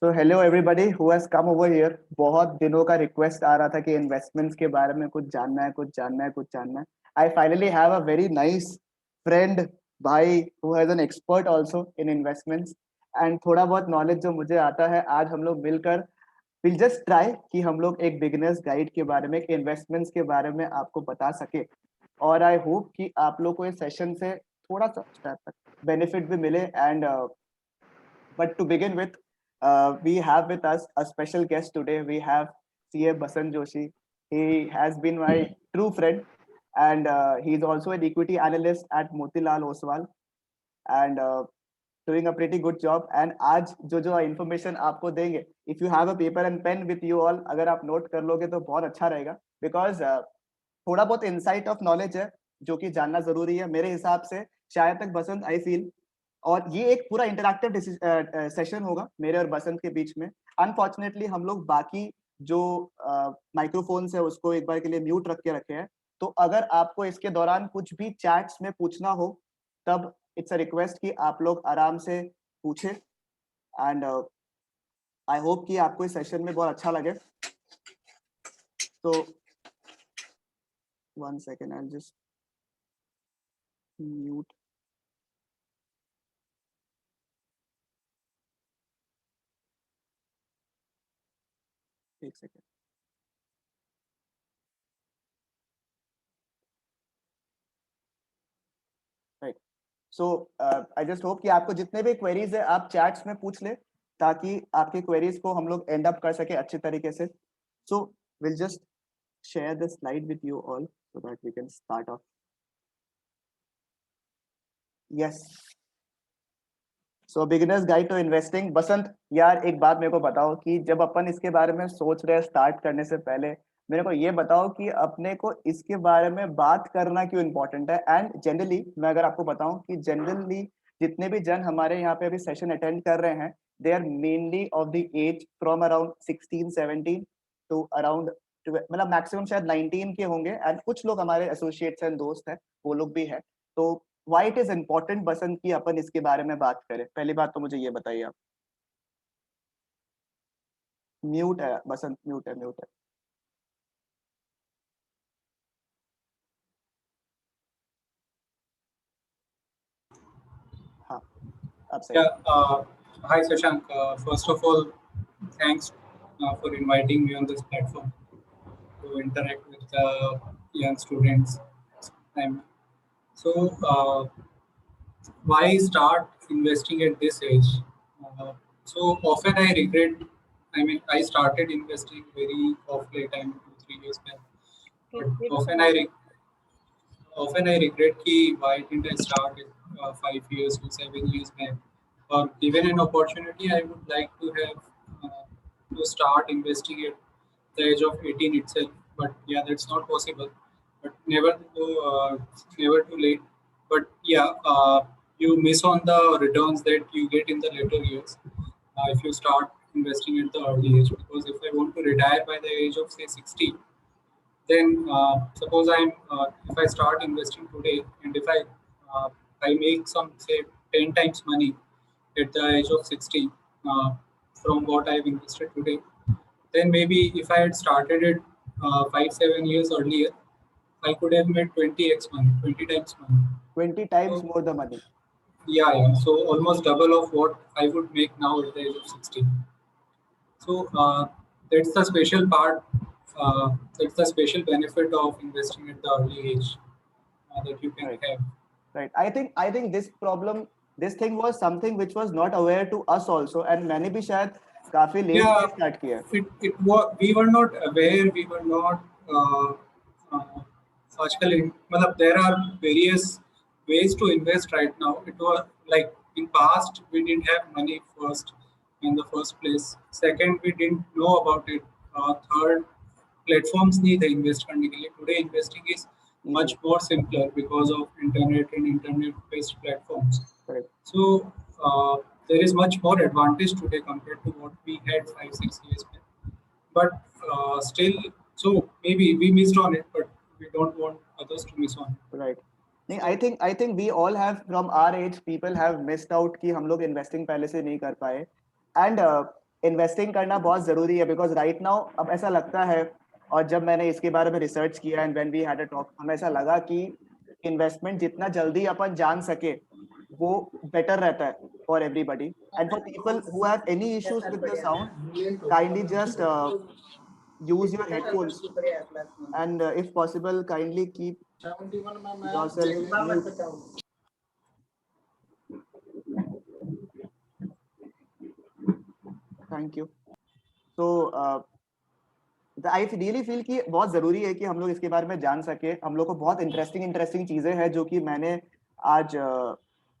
So hello everybody who has come over here. बहुत दिनों का रिक्वेस्ट आ रहा था कि इन्वेस्टमेंट्स के बारे में कुछ जानना है, कुछ जानना है, कुछ जानना है. I finally have a very nice friend, भाई, who has an expert also in investments and थोड़ा बहुत नॉलेज जो मुझे आता है, आज हम लोग मिलकर we'll just try कि हम लोग एक बिगिनर्स गाइड के बारे में, इन्वेस्टमेंट्स के बारे में आपको बता सके. और आई होप कि आप लोग को इस सेशन से थोड़ा सा बेनिफिट भी मिले. And but to begin with, we have with us a special guest today. We have CA Basant Joshi. He has been my true friend, and he's also an equity analyst at Motilal Oswal, and doing a pretty good job. And आज जो information आपको देंगे, if you have a paper and pen with you all, अगर आप note कर लोगे तो बहुत अच्छा रहेगा. Because थोड़ा बहुत insight of knowledge है जो कि जानना जरूरी है मेरे हिसाब से. शायद तक बसंत आई फील, और ये एक पूरा इंटरैक्टिव सेशन होगा मेरे और बसंत के बीच में. अनफॉर्चुनेटली हम लोग बाकी जो माइक्रोफोन्स है उसको एक बार के लिए म्यूट रख के रखे हैं. तो अगर आपको इसके दौरान कुछ भी चैट्स में पूछना हो तब इट्स अ रिक्वेस्ट कि आप लोग आराम से पूछे. एंड आई होप कि आपको इस सेशन में बहुत अच्छा लगे. तो 1 second, I'll just mute. एक second. Right. So I just hope कि आपको जितने भी क्वेरीज है आप चैट्स में पूछ ले ताकि आपकी क्वेरीज को हम लोग एंड अप कर सके अच्छे तरीके से. So will just share the slide with you all so that we can start off. Yes. So beginners guide to investing. Basant यार एक बात मेरे को बताओ कि जब अपन इसके बारे में सोच रहे हैं स्टार्ट करने से पहले, मेरे को ये बताओ कि अपने को इसके बारे में बात करना क्यों इम्पोर्टेंट है. एंड जनरली मैं अगर आपको बताऊं कि जनरली जितने भी जन हमारे यहाँ पे अभी सेशन अटेंड कर रहे हैं, they are mainly of the age from around 16-17 to around, मतलब मैक्सिमम शायद 19 के होंगे. एंड कुछ लोग हमारे एसोसिएट्स एंड दोस्त हैं, वो लोग भी हैं. तो व्हाई इट इज इम्पोर्टेंट बसंत की अपन इसके बारे में बात करें? पहली बात तो मुझे ये बताइए आप. म्यूट है बसंत, म्यूट है, म्यूट है. हाँ, अब सही. Yeah, hi Shashank. First of all, thanks for inviting me on this platform to interact with young students. I'm, so, why start investing at this age? So often I regret. I mean, I started investing very off late time, 2-3 years back. But often I regret ki why didn't I start it 5 years to 7 years back, or given an opportunity, I would like to have to start investing at the age of 18 itself. But yeah, that's not possible. But never too late. But yeah, you miss on the returns that you get in the later years if you start investing at the early age. Because if I want to retire by the age of say 60, then suppose if I start investing today, and if I make some say 10 times money at the age of 60 from what I've invested today, then maybe if I had started it 5-7 years earlier, I could have made 20x money, 20 times money. 20 times So, more the money. yeah. So almost double of what I would make now at the age of 60. So that's the special part. That's the special benefit of investing at the early age that you can Right. have. Right. I think this problem, this thing was something which was not aware to us also, and मैंने भी शायद काफी late Yeah, में start किया. it was, we were not aware. We were not. आजकल मतलब there are various ways to invest right now. It was like in past we didn't have money first in the first place. Second, we didn't know about it. Third, platforms नहीं थे invest करने के लिए. Today investing is much more simpler because of internet and internet based platforms. Correct. So there is much more advantage today compared to what we had 5-6 years back. But still, so maybe we missed on it, but we don't want others to miss on it. Right. नहीं, I think we all have from our age people have missed out कि हम लोग investing पहले से नहीं कर पाए. And investing करना बहुत जरूरी है, बिकॉज राइट नाउ अब ऐसा लगता है, और जब मैंने इसके बारे में रिसर्च किया and when we had a talk, हमें ऐसा लगा कि इन्वेस्टमेंट जितना जल्दी अपन जान सके वो बेटर रहता है for everybody. And for people who have any issues with the sound, kindly just use your headphones and if possible kindly keep yourself mute. Thank you. So I really feel कि बहुत जरूरी है कि हम लोग इसके बारे में जान सके. हम लोग को बहुत इंटरेस्टिंग चीजें हैं जो कि मैंने आज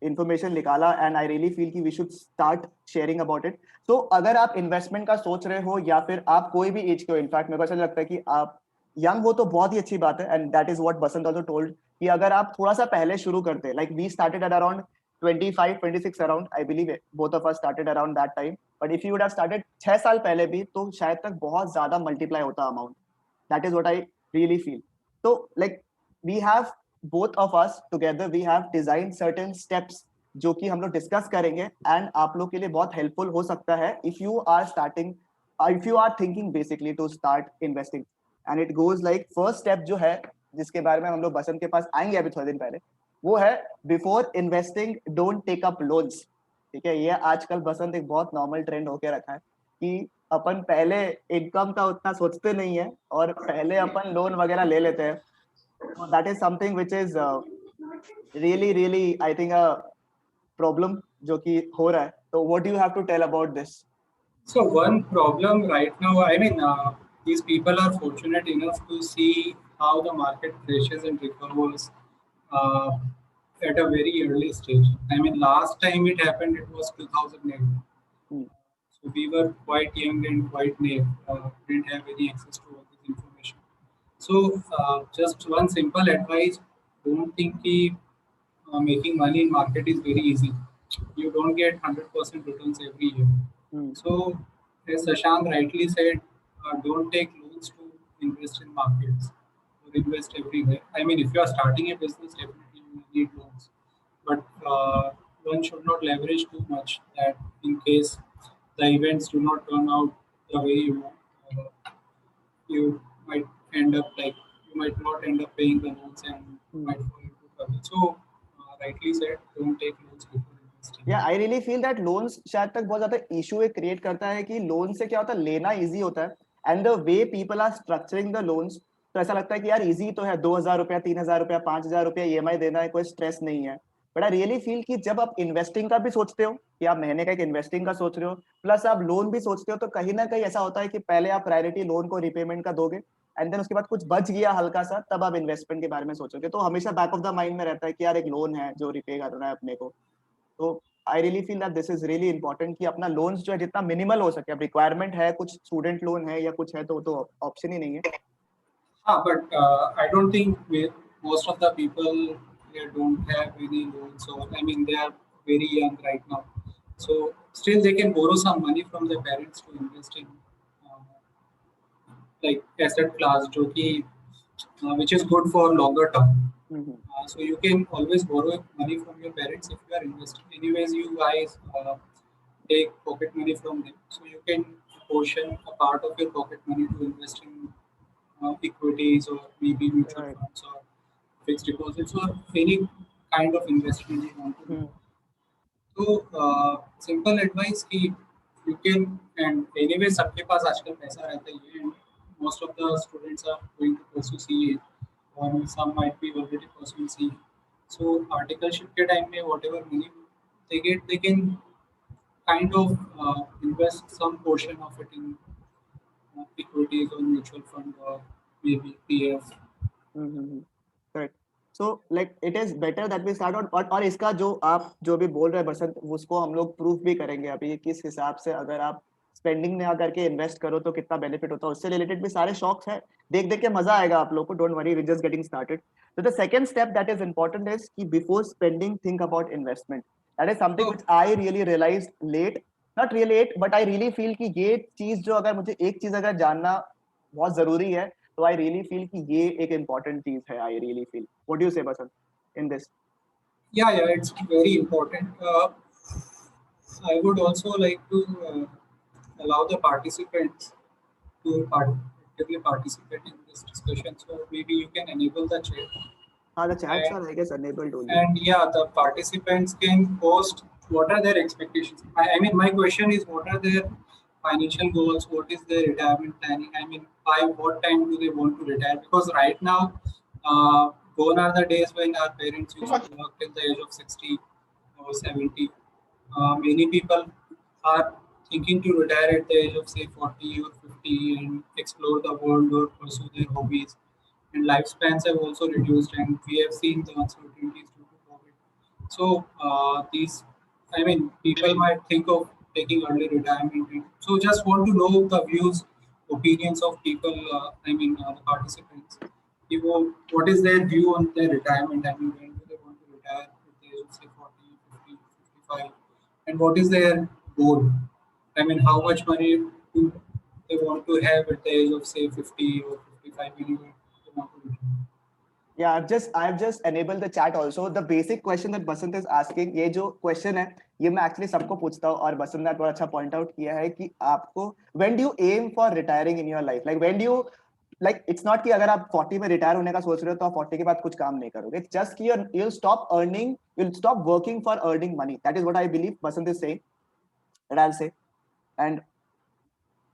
इंफॉर्मेशन निकाला, एंड आई रियली फील कि we should start sharing about it. तो अगर आप इन्वेस्टमेंट का सोच रहे हो या फिर आप कोई भी एज के हो, इनफैक्ट मेरे को ऐसा लगता है कि आप यंग हो तो बहुत ही अच्छी बात है, and that is what Basant also told कि अगर आप थोड़ा सा पहले शुरू करते, like we started at around 25 26 around, I believe both of us started around that time. But if you would have started 6 साल पहले भी, तो शायद तक बहुत ज्यादा मल्टीप्लाई होता amount. That is what I really feel. तो like we have both of us together we have design certain steps जो कि हम लोग डिस्कस करेंगे, एंड आप लोग के लिए बहुत हेल्पफुल हो सकता है if you are starting, if you are thinking basically to start investing. And it goes like first step जो है, जिसके बारे में हम लोग बसंत के पास आएंगे अभी थोड़े दिन पहले, वो है before investing don't take up loans. ठीक है, ये आजकल बसंत एक बहुत नॉर्मल ट्रेंड होके रखा है कि अपन पहले इनकम का उतना सोचते नहीं है और पहले अपन लोन वगैरह ले लेते हैं. That is something which is really really I think a problem जो कि हो रहा है. तो what do you have to tell about this? So one problem right now, I mean, these people are fortunate enough to see how the market crashes and recovers uh, at a very early stage. I mean, last time it happened, it was 2008. So we were quite young and quite naive, didn't have any access to all this information. So just one simple advice: don't think that making money in market is very easy. You don't get 100% returns every year. So as Shashank rightly said, don't take loans to invest in markets or invest everywhere. I mean, if you are starting a business, definitely you will need loans, but one should not leverage too much that in case the events do not turn out the way you want, you might end up like you might not end up paying the loans and might fall into trouble. So, rightly said, don't take loans before investing. या आई really feel that loans शायद तक बहुत ज्यादा issue एक create करता है कि loan से क्या होता है, लेना इजी होता है, and the way people are structuring the loans, तो ऐसा लगता है कि यार इजी तो है, 2,000 रुपया 3,000 रुपया 5,000 रुपया ईएमआई देना है, कोई स्ट्रेस नहीं है. बट आई रियली फील कि जब आप इन्वेस्टिंग का भी सोचते हो कि आप महीने का एक इन्वेस्टिंग का सोच रहे हो प्लस आप लोन भी सोचते हो, तो कहीं ना कहीं ऐसा होता है कि पहले आप प्रायोरिटी लोन को रिपेमेंट का दोगे, एंड देन उसके बाद कुछ बच गया हल्का सा, तब आप इन्वेस्टमेंट के बारे में सोचोगे. तो हमेशा बैक ऑफ द माइंड में रहता है कि यार एक लोन है जो रिपे करना है अपने को. तो आई really feel that this is really important कि अपना लोन्स जो है जितना मिनिमल हो सके. अब रिक्वायरमेंट है, कुछ स्टूडेंट लोन है या कुछ है, तो ऑप्शन ही नहीं है. But I don't think most of the people here don't have any loans, or I mean they are very young right now, so still they can borrow some money from their parents to invest in uh, like asset class, जो कि which is good for longer term. So you can always borrow money from your parents if you are investing. Anyways, you guys take pocket money from them, so you can portion a part of your pocket money to invest in equities or maybe mutual Right. funds or fixed deposits or any kind of investment you want to do. So simple advice कि you can, and anyway सबके पास आजकल पैसा रहता ही है, and most of the students are going to pursue CA or some might be already pursuing CA. So articleship के time में whatever money they get, they can kind of invest some portion of it in equities or mutual fund or maybe PF. Correct. So like it is better that we start out, और इसका जो आप जो भी बोल रहे हैं बसंत, उसको हम लोग प्रूफ भी करेंगे अभी किस हिसाब से अगर आप स्पेंडिंग ना करके इन्वेस्ट करो तो कितना बेनिफिट होता है. उससे रिलेटेड भी सारे शॉक्स हैं, देख देख के मजा आएगा आप लोग को. Don't worry, we just getting started. So the second step that is important is कि before spending think about investment. That is something which I really realized late, not really late, but I really feel कि ये चीज जो अगर मुझे एक चीज अगर जानना बहुत जरूरी है, तो I really feel कि ये एक important चीज है. I really feel. What do you say, Basant, in this? Yeah, it's very important. I would also like to allow the participants to actively participate in this discussion. So maybe you can enable the chat. The chats And are, I guess, enabled only. and yeah, the participants can post what are their expectations. I mean, my question is, what are their financial goals? What is their retirement planning? I mean, by what time do they want to retire? Because right now, gone are the days when our parents used to work till the age of 60 or 70. Many people are thinking to retire at the age of say 40 or 50 and explore the world or pursue their hobbies. And lifespans have also reduced, and we have seen the uncertainties due to COVID. So these, I mean, people might think of taking early retirement. So just want to know the views, opinions of people. The participants. What is their view on their retirement? I mean, when do they want to retire at the age of say 40, 50, 55? And what is their goal? I mean, how much money do they want to have at the age of say 50 or 55 when they want to retire? Yeah, I've just enabled the chat also. The basic question that Basant is asking, ये जो question है, ये मैं actually सबको पूछता हूँ, और बसंत ने बहुत अच्छा point out किया है कि आपको when do you aim for retiring in your life? Like when do you, like it's not कि अगर आप 40 में retire होने का सोच रहे हो तो आप 40 के बाद कुछ काम नहीं करोगे. It's just कि you'll stop earning, you'll stop working for earning money. That is what I believe Basant is saying. That I'll say. And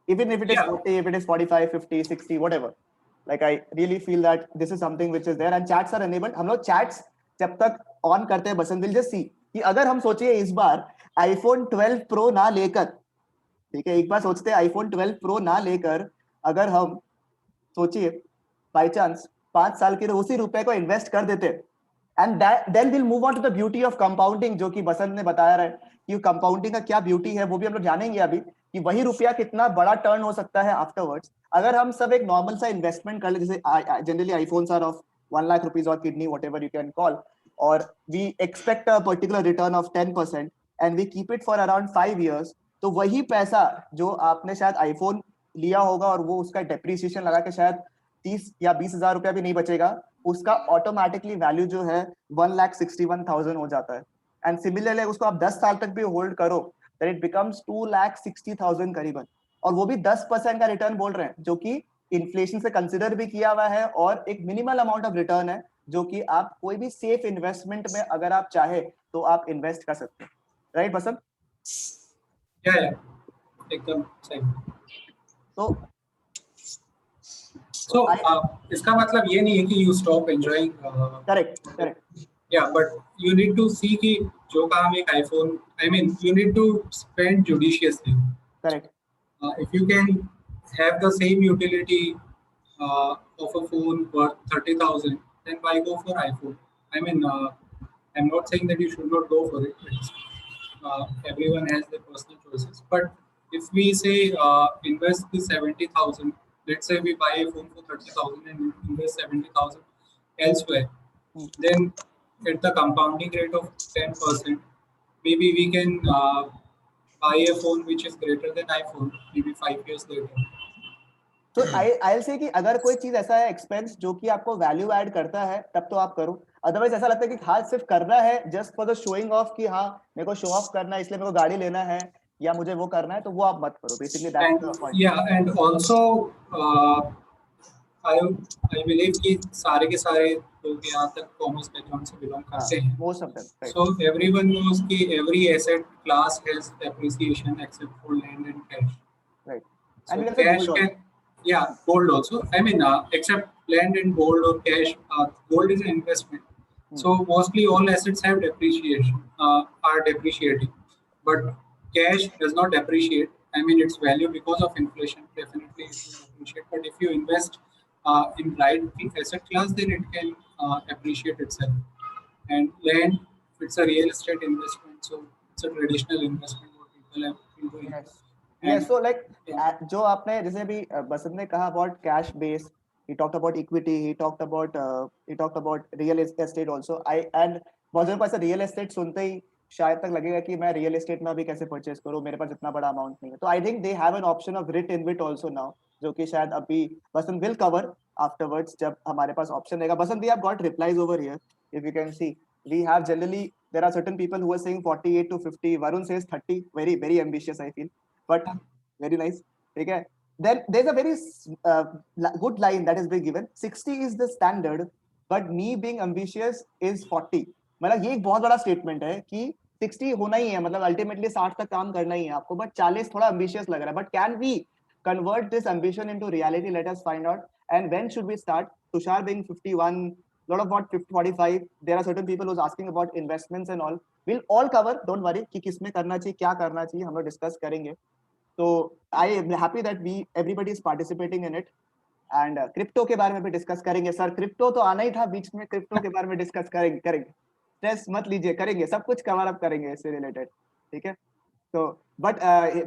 even if it is Yeah. 40, if it is 45, 50, 60, whatever. Like I really feel that this is something which is there, and chats are enabled. हम लोग chats जब तक on करते हैं, बसंत will just see कि अगर हम सोचिए इस बार iPhone 12 Pro ना लेकर, ठीक है, एक बार सोचते हैं iPhone 12 Pro ना लेकर, अगर हम सोचिए बाय चांस 5 साल के लिए उसी रुपए को इन्वेस्ट कर देते, and then will move on to the beauty of compounding, जो कि बसंत ने बताया है कि कंपाउंडिंग का क्या ब्यूटी है, वो भी हम लोग जानेंगे अभी कि वही रुपया कितना बड़ा टर्न हो सकता है आफ्टरवर्ड्स. अगर हम सब एक नॉर्मल सा इन्वेस्टमेंट कर ले, जैसे generally iPhones are of 1 lakh rupees और kidney whatever you can call, और we expect a particular return of 10% and we keep it for around 5 years, तो वही पैसा जो आपने शायद आईफोन लिया होगा और वो उसका डेप्रिसिएशन लगा के शायद 30 या 20 हजार रुपया भी नहीं बचेगा, उसका ऑटोमेटिकली वैल्यू जो है 1,61,000 हो जाता है. एंड सिमिलरली उसको आप 10 साल तक भी होल्ड करो, then it becomes 2,60,000 करीबन, और वो भी 10% का रिटर्न बोल रहे हैं, जो कि इन्फ्लेशन से कंसिडर भी किया हुआ है, और एक मिनिमल अमाउंट ऑफ रिटर्न है, जो कि आप कोई भी सेफ इन्वेस्टमेंट में अगर आप चाहे तो आप इन्वेस्ट कर सकते हैं. राइट बसंत? Yeah, एकदम सही. तो So इसका मतलब ये नहीं है कि you stop enjoying. Correct correct. Yeah, but you need to see कि जो काम एक iPhone, I mean, you need to spend judiciously. Correct. If you can have the same utility of a phone worth 30,000, then why go for iPhone? I mean, I'm not saying that you should not go for it. Everyone has their personal choices. But if we say invest the 70,000, let's say we buy a phone for 30,000 and invest 70,000 elsewhere, then at the compounding rate of 10%, maybe we can buy a phone which is greater than iPhone maybe 5 years later. तो I'll say कि अगर कोई चीज ऐसा है expense जो कि आपको वैल्यू ऐड करता है, तब तो आप करो. अदरवाइज ऐसा लगता है कि हाँ सिर्फ करना है just for the showing off, कि हाँ मेरे को शो ऑफ करना है इसलिए मेरे को गाड़ी लेना है या मुझे वो करना है, तो वो आप मत करो. Basically that's the point. Yeah, and also I I believe कि सारे के सारे लोग यहाँ तक कॉमर्स बैकग्राउंड से बिलोंग करते हैं. Most of them, right. So everyone knows कि every asset class has appreciation except for land and cash. Right. So and we can cash से gold. can, yeah, gold also. I mean, except land and gold or cash, gold is an investment. So mostly all assets have depreciation, are depreciating, but cash does not depreciate. I mean, its value because of inflation definitely it will appreciate. But if you invest in right asset class, then it can appreciate itself. And land, it's a real estate investment, so it's a traditional investment what people have been doing. Yes. And Yes, so like जो आपने जैसे भी बसंत ने कहा about cash base, he talked about equity, he talked about real estate also. And बहुत जन को ऐसा real estate सुनते ही शायद तक लगेगा कि मैं real estate में अभी कैसे परचेज करूँ, मेरे पास इतना बड़ा अमाउंट नहीं है. तो I think they have an option of RIT InvIT also now, जो कि शायद अभी बसंत will cover afterwards जब हमारे पास ऑप्शन रहेगा. बसंत, we have got replies over here. If you can see, we have generally, there are certain people who are saying 48 to 50. Varun says 30. Very, very ambitious, I feel. But very nice. ठीक है. Then there's a very good line that is being given. 60 is the standard, but me being ambitious is 40. मतलब ये एक बहुत बड़ा statement है कि 60 होना ही है, मतलब अल्टीमेटली 60 तक काम करना ही है आपको, बट 40 थोड़ा ambitious लग रहा है. But can we convert this ambition into reality? Let us find out. And when should we start? Tushar being 51, lot of what 50, 45. There are certain people who's asking about investments and all. We'll all cover. Don't worry कि किसमें करना चाहिए, क्या करना चाहिए, हम लोग discuss करेंगे. So I am happy that everybody is participating in it. And crypto के बारे में भी डिस्कस करेंगे. सर क्रिप्टो तो आना ही था बीच में, क्रिप्टो के बारे में डिस्कस करेंगे. स्ट्रेस मत लीजिए, करेंगे, सब कुछ कवर अप करेंगे इससे रिलेटेड. ठीक है. तो but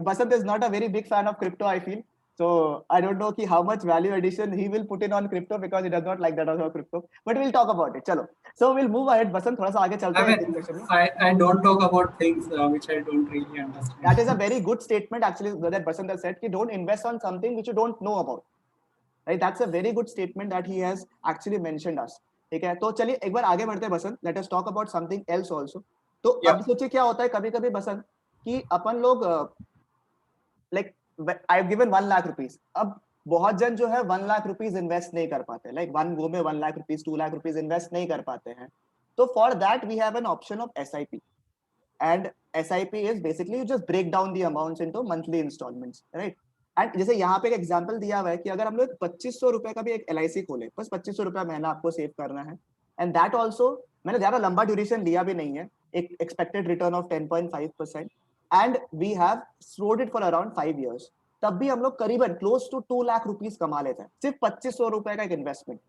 Basant is not a very big fan of crypto I feel. So I don't know कि how much value addition he will put in on crypto because he does not like that about crypto. But we'll talk about it. चलो. So we'll move ahead. बसंत थोड़ा सा आगे चलते हैं discussion में. I don't talk about things which I don't really understand. That is a very good statement actually that Basant has said कि don't invest on something which you don't know about. Right? That's a very good statement that he has actually mentioned us. ठीक है. तो चलिए एक बार आगे बढ़ते हैं बसंत. Let us talk about something else also. तो अब सोचिए क्या होता है कभी-कभी बसंत कि अपन लोग like I've given 1 lakh rupees. अब बहुत जन जो है 1 लाख रुपीज इन्वेस्ट नहीं कर पाते, लाइक वन गो में 1 lakh rupees 2 lakh rupees invest नहीं कर पाते हैं. तो for that we have an option of SIP. And SIP is basically you just break down the amounts into monthly installments, right? And जैसे यहाँ पे एक एग्जांपल दिया हुआ है कि अगर हम लोग 2500 रुपए का भी एक LIC खोले, बस 2500 रुपया महीना आपको सेव करना है. एंड दैट ऑल्सो मैंने ज्यादा लंबा ड्यूरेशन लिया भी नहीं है, एक expected return of 10.5%. And we have stored it for around 5 years. तब भी हम लोग करीबन क्लोज टू 2 लाख रुपीज कमा लेते हैं सिर्फ 2500 रुपए का एक इन्वेस्टमेंट.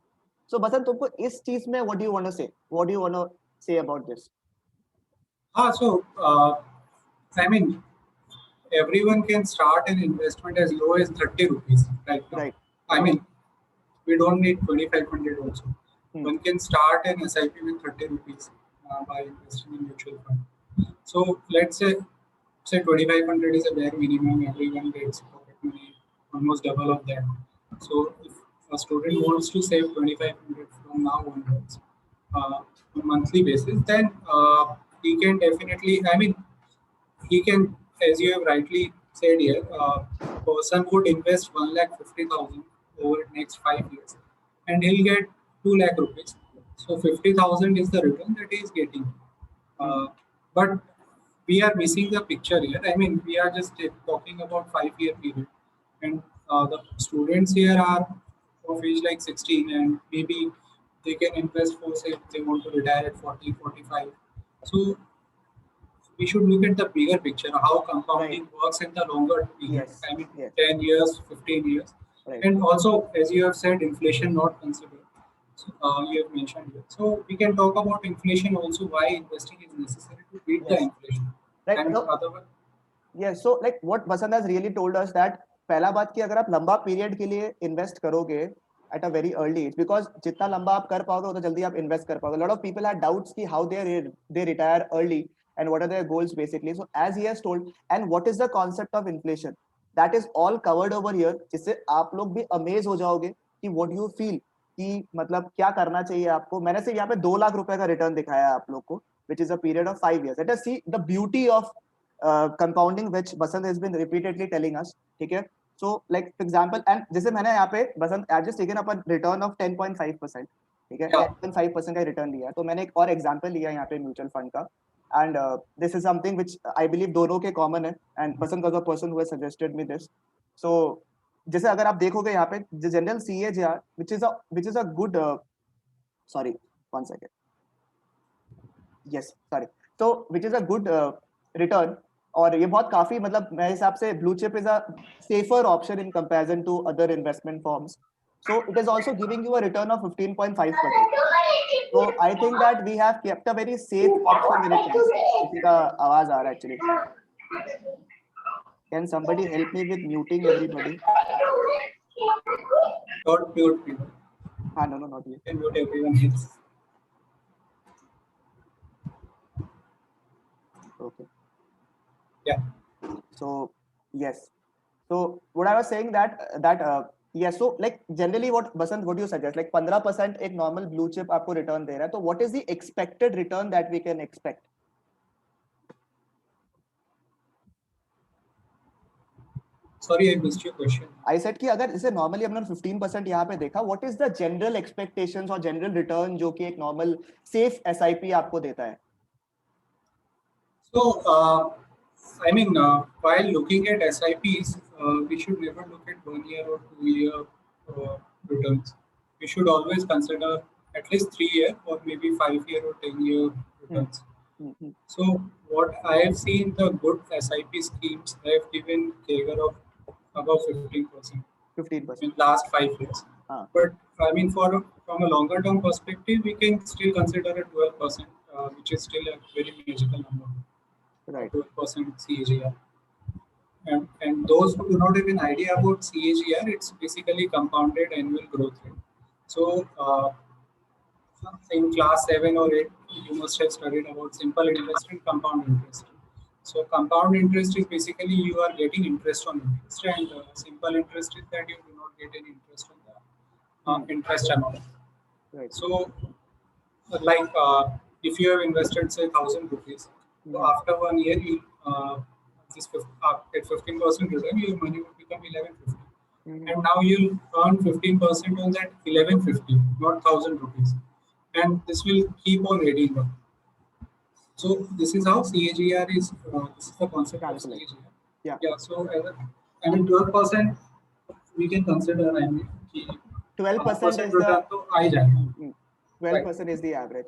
सो बसंत तुमको इस चीज में what do you want to say, what do you want to say about this? So I mean, everyone can start an investment as low as 30 rupees right now. Right. I mean, we don't need 2500 also. One can start an SIP with 30 rupees by investing in mutual fund. So let's say 2500 is a bare minimum. Everyone gets pocket money, almost double of that. So if a student wants to save 2500 from now onwards on a monthly basis, then he can definitely, I mean, he can, as you have rightly said here, person would invest 1,50,000 over the next 5 years and he'll get 2 lakh rupees. So 50,000 is the return that he is getting. But we are missing the picture here. I mean, we are just talking about 5-year period, and the students here are of age like 16, and maybe they can invest for, say, they want to retire at 40, 45. So we should look at the bigger picture, how compounding works in the longer period. Yes. I mean, 10 years, 15 years. And also, as you have said, inflation not considered. So, you have mentioned here. So we can talk about inflation also, why investing is necessary to beat the inflation. Right. And otherwise, yes, so like what Basant has really told us that पहला बात कि अगर आप लंबा period के लिए invest करोगे at a very early age, because जितना लंबा आप कर पाओगे उतना जल्दी आप इन्वेस्ट कर पाओगे. A lot of people had doubts कि how they retire early and what are their goals basically. So as he has told, and what is the concept of inflation, that is all covered over here, जिससे आप लोग भी amaze हो जाओगे कि what you feel कि मतलब क्या करना चाहिए आपको. मैंने सिर्फ यहाँ पे 2 लाख रुपए का रिटर्न दिखाया है आप लोग को, which is a period of 5 years. Let us see the beauty of compounding, which Basant has been repeatedly telling us. ठीक है. So like for example, and जैसे मैंने यहाँ पे Basant I just taken up a return of 10.5%. ठीक है. 10.5% का return लिया है. तो मैंने एक और एग्जांपल लिया यहाँ पे म्यूचुअल फंड का. And this is something which I believe दोनों के common है. And Basant was a person who has suggested me this. So जैसे अगर आप देखोगे यहाँ पे general CAGR, which is a good sorry, 1 second. Yes, sorry. So which is a good return. और ये बहुत काफी मतलब मेरे हिसाब से blue chip is a safer option in comparison to other investment forms. So it is also giving you a return of 15.5%. So I think that we have kept a very safe option when it comes. किसी का आवाज आ रहा है actually. Can somebody help me with muting everybody? Not mute people. No, not you. Can mute everyone else. Okay. Yeah. So yes. So what I was saying that yes, so like generally what Basant, what do you suggest? Like 15% एक normal blue chip आपको return दे रहा है, तो what is the expected return that we can expect? Sorry, I missed your question. I said कि अगर जैसे normally हमने 15% यहाँ पे देखा, what is the general expectations और general return जो कि एक normal safe SIP आपको देता है? So, I mean, while looking at SIPs, we should never look at 1 year or 2 year returns. We should always consider at least 3 year or maybe 5 year or 10 year returns. Mm-hmm. So, what I have seen, the good SIP schemes have given CAGR of above 15% 15%. in last 5 years. But I mean, from a longer term perspective, we can still consider a 12%, which is still a very magical number. Right. 12% CAGR. And those who do not have an idea about CAGR, it's basically compounded annual growth rate. So, in class 7 or 8, you must have studied about simple interest and compound interest. So, compound interest is basically you are getting interest on interest, and simple interest is that you do not get any interest on the interest amount. Right. So, like if you have invested say 1,000 rupees, so after 1 year you at 15% return, your money will become 1150, and now you'll earn 15% on that 1150, not 1,000 rupees, and this will keep on adding up. So this is how CAGR is. This is the concept of CAGR. Yeah. So I mean 12% we can consider. I mean 12% is return to I 12% is the average.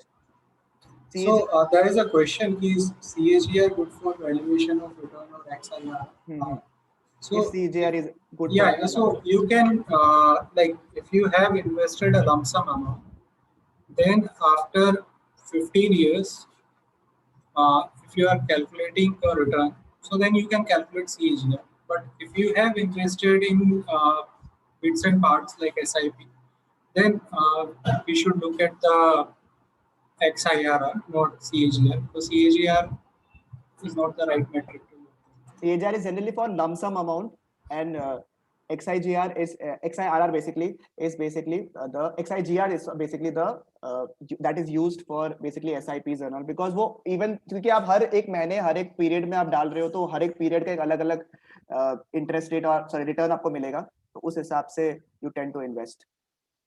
So there is a question: is CAGR good for valuation of return or XIR? So if CAGR is good. Yeah. So you can like if you have invested a lump sum amount, then after 15 years, if you are calculating a return, so then you can calculate CAGR. But if you have invested in bits and parts like SIP, then we should look at the XIRR, not CAGR. So CAGR is not the right metric to look at. CAGR is generally for lump sum amount, and XIGR is XIRR basically is basically the XIGR is basically the that is used for basically SIPs and all, because वो even क्योंकि आप हर एक महीने हर एक period में आप डाल रहे हो, तो हर एक पीरियड का एक अलग अलग इंटरेस्ट रेट और सॉरी रिटर्न आपको मिलेगा, तो उस हिसाब से you tend to invest.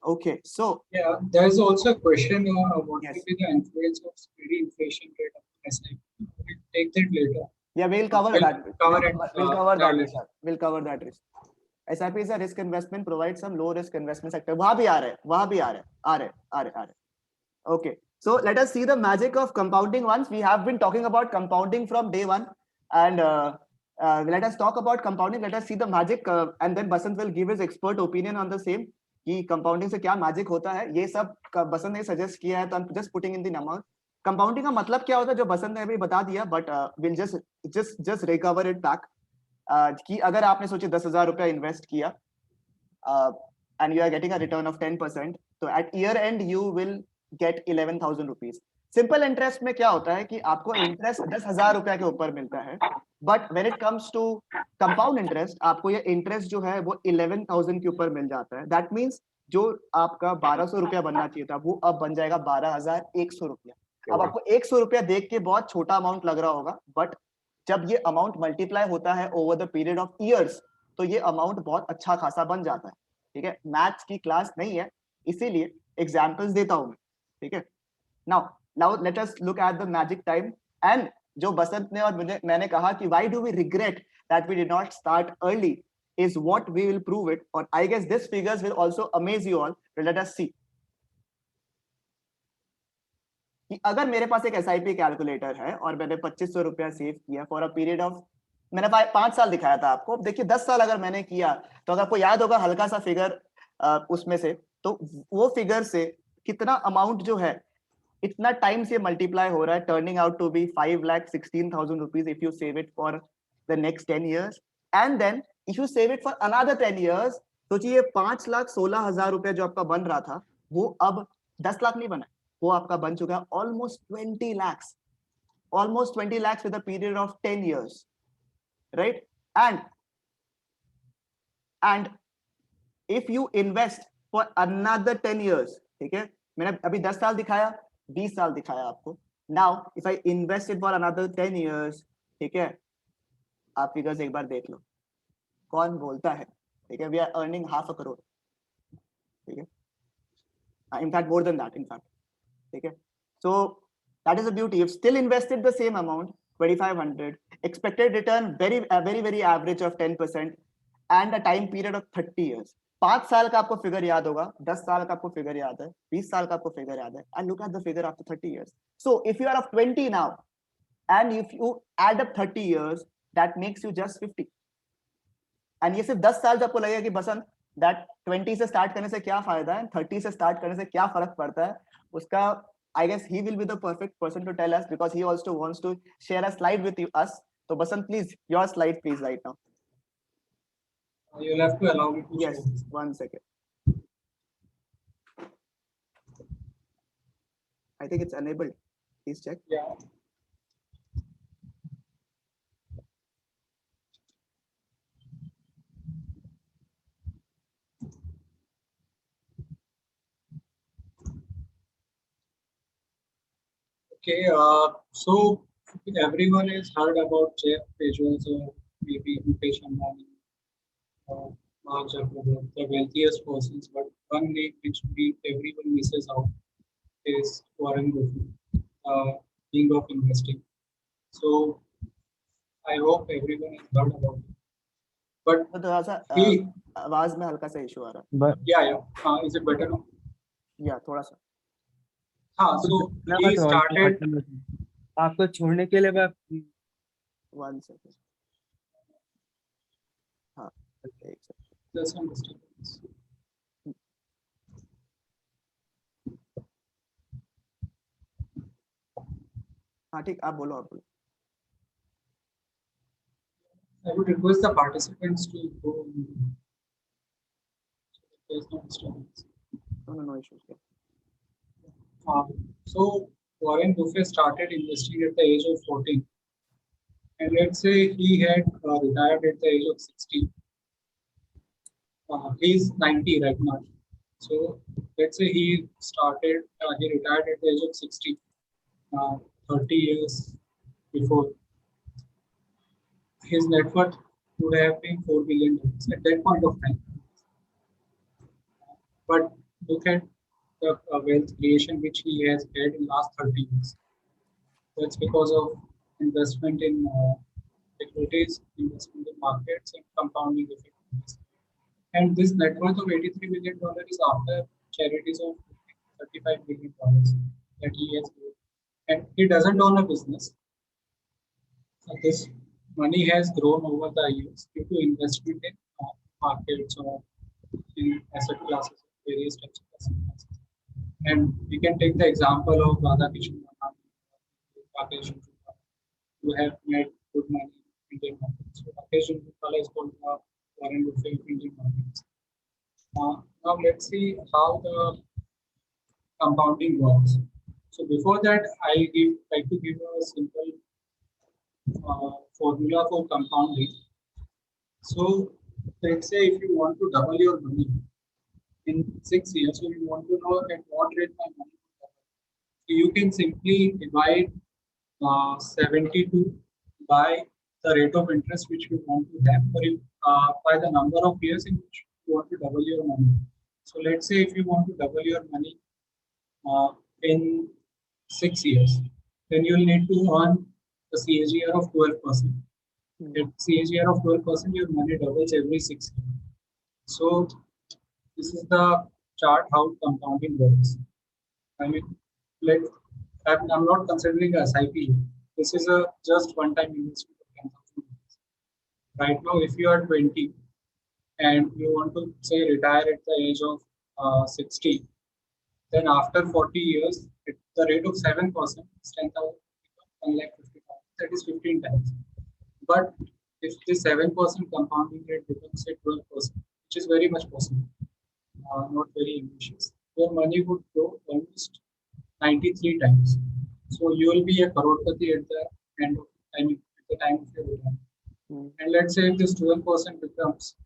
Okay, so yeah, there is also a question what will be the influence of steady inflation rate of SIP. We'll take that later. Yeah, we'll cover that. We'll cover that risk. We'll cover that risk. SIP is a risk investment, provides some low risk investment sector. वहाँ भी आ रहे हैं. Okay, so let us see the magic of compounding once. We have been talking about compounding from day one, and let us talk about compounding. Let us see the magic, and then Basant will give his expert opinion on the same. कि compounding से क्या magic होता है, ये सब बसंत ने suggest किया है, तो I'm just putting in the number. Compounding का मतलब क्या होता है जो बसंत ने अभी बता दिया, but we'll just recover it back. कि अगर आपने सोचे 10,000 रुपया इन्वेस्ट किया and you are getting a return of 10%, तो at year end you will get 11,000 rupees. Simple interest में क्या होता है कि आपको इंटरेस्ट 10,000 रुपया के ऊपर मिलता है, but when it comes to compound interest आपको ये इंटरेस्ट जो है वो 11,000 के ऊपर मिल जाता है. दैट मीन्स जो आपका 1,200 रुपया बनना चाहिए था वो अब बन जाएगा 12,100 रुपया. अब आपको 100 रुपया देख के बहुत छोटा अमाउंट लग रहा होगा, बट जब ये अमाउंट मल्टीप्लाई होता है over the period of years, तो ये अमाउंट बहुत अच्छा खासा बन जाता है. ठीक है, मैथ्स की क्लास नहीं है, इसीलिए एग्जांपल्स देता हूं मैं. ठीक है, now let us look at the magic time. And जो बसंत ने और मैंने कहा कि why do we regret that we did not start early is what we will prove it, or I guess this figures will also amaze you all. Let us see. कि अगर मेरे पास एक SIP कैलकुलेटर है और मैंने 2,500 रुपया save किया for a period of, मैंने 5 साल दिखाया था आपको, देखिए 10 साल अगर मैंने किया, तो अगर आपको याद होगा हल्का सा फिगर उसमें से, तो वो फिगर से कितना अमाउंट जो है इतना टाइम से मल्टीप्लाई हो रहा है, turning out to be 5,16,000 rupees if you save it for the next 10 years, and then if you save it for another 10 years. सोचिए 5,16,000 रुपया जो आपका बन रहा था वो अब 10 लाख नहीं बना, वो आपका बन चुका है almost 20 lakhs, almost 20 lakhs with a period of 10 years, right? And if you invest for another 10 years, ठीक है, मैंने अभी 10 साल दिखाया, 20 साल दिखाया आपको. Now if I invest it for another 10 years, ठीक है, आप फिगर्स एक बार देख लो. कौन बोलता है, ठीक है, वी आर अर्निंग $500 crore, ठीक है, in fact more than that, in fact, ठीक है. So that is the beauty. You've still invested the same amount, 2500, expected return very average of 10%, and a time period of 30 years. 5 साल का आपको figure याद होगा, 10 साल का आपको फिगर याद है, 20 साल का आपको फिगर याद है, and look at the figure after 30 years. So if you are of 20 now, and if you add up 30 years, that makes you just 50. And ये सिर्फ 10 साल जब आपको लगेगा कि बसंत that 20 से स्टार्ट करने से क्या फायदा है, 30 से स्टार्ट करने से क्या फर्क पड़ता है, उसका I guess he will be the perfect person to tell us, because he also wants to share a slide with us. So Basant, please, your slide please right now. You'll have to allow me to Yes, show this. 1 second. I think it's enabled. Please check. Yeah. Okay, so everyone has heard about Jeff Bezos or maybe Mukesh Ambani or Mark Zuckerberg, the wealthiest persons, but one name which everyone misses out is Warren Buffett, king of investing. So I hope everyone has heard about it. But तो थोड़ा सा he, आवाज में हल्का सा issue आ रहा yeah, is it better now? है, या थोड़ा सा. हाँ, so he started. आपको छोड़ने के लिए मैं 1 second. हाँ, एक second. There's some disturbance. हाँ ठीक, आप बोलो, आप बोलो. I would request the participants to go. There's no disturbance. No issues. So Warren Buffett started investing at the age of 14, and let's say he had retired at the age of 60. He's 90 right now. So let's say he retired at the age of 60, 30 years before. His net worth would have been $4 billion at that point of time. But look at the wealth creation which he has had in last 30 years. That's because of investment in equities, investment in markets, and compounding effect. And this net worth of $83 billion is after charities of $35 billion that he has made. And he doesn't own a business. So this money has grown over the years due to investment in markets or in asset classes, various types of asset classes. And we can take the example of Radhakishan Rakesh Jhunjhunwala, who have made good money in Indian markets. So Rakesh Jhunjhunwala is called Warren Buffett of Indian markets. Now let's see how the compounding works. So before that, I like to give a simple formula for compounding. So let's say if you want to double your money in 6 years, so you want to know at what rate my money will double. So you can simply divide 72 by the rate of interest which you want to have, or by the number of years in which you want to double your money. So let's say if you want to double your money in 6 years, then you'll need to earn a CAGR of 12%. At CAGR of 12%, your money doubles every 6 years. So this is the chart how compounding works. I mean, I'm not considering a SIP. This is a just one-time investment of 10,000 rupees. Right now, if you are 20 and you want to say retire at the age of 60, then after 40 years, at the rate of 7%, it's 10,000, 1,50,000. That is 15 times. But if the 7% compounding rate becomes say 12%, which is very much possible, not very ambitious, your money would grow almost 93 times. So you will be a crorepati at the end of, at the time of your retirement. And let's say if this 12% becomes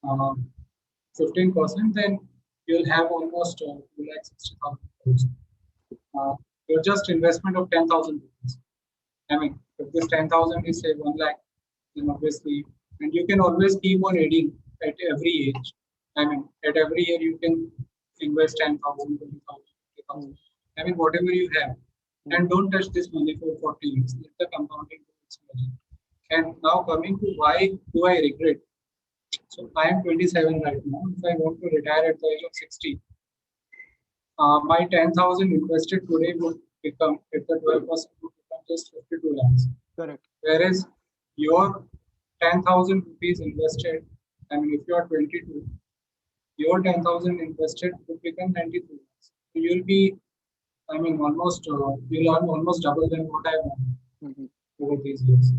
15%, then you'll have almost 2,60,000. Your just investment of 10,000 rupees. I mean, if this 10,000 is say 1 lakh, then obviously and you can always keep on adding at every age. I mean, at every year you can invest 10,000, 20,000, 50,000. I mean, whatever you have, and don't touch this money for 40 years. Let the compounding do its magic. And now coming to why do I regret? So I am 27 right now. If I want to retire at the age of 60, my 10,000 invested today would become, at the 12%, would become just 52 lakhs. Correct. Whereas your 10,000 rupees invested, I mean, if you are 22, your 10,000 invested would become 92 lakhs. So you'll be, I mean, almost, you'll earn almost double than what I earned over these years.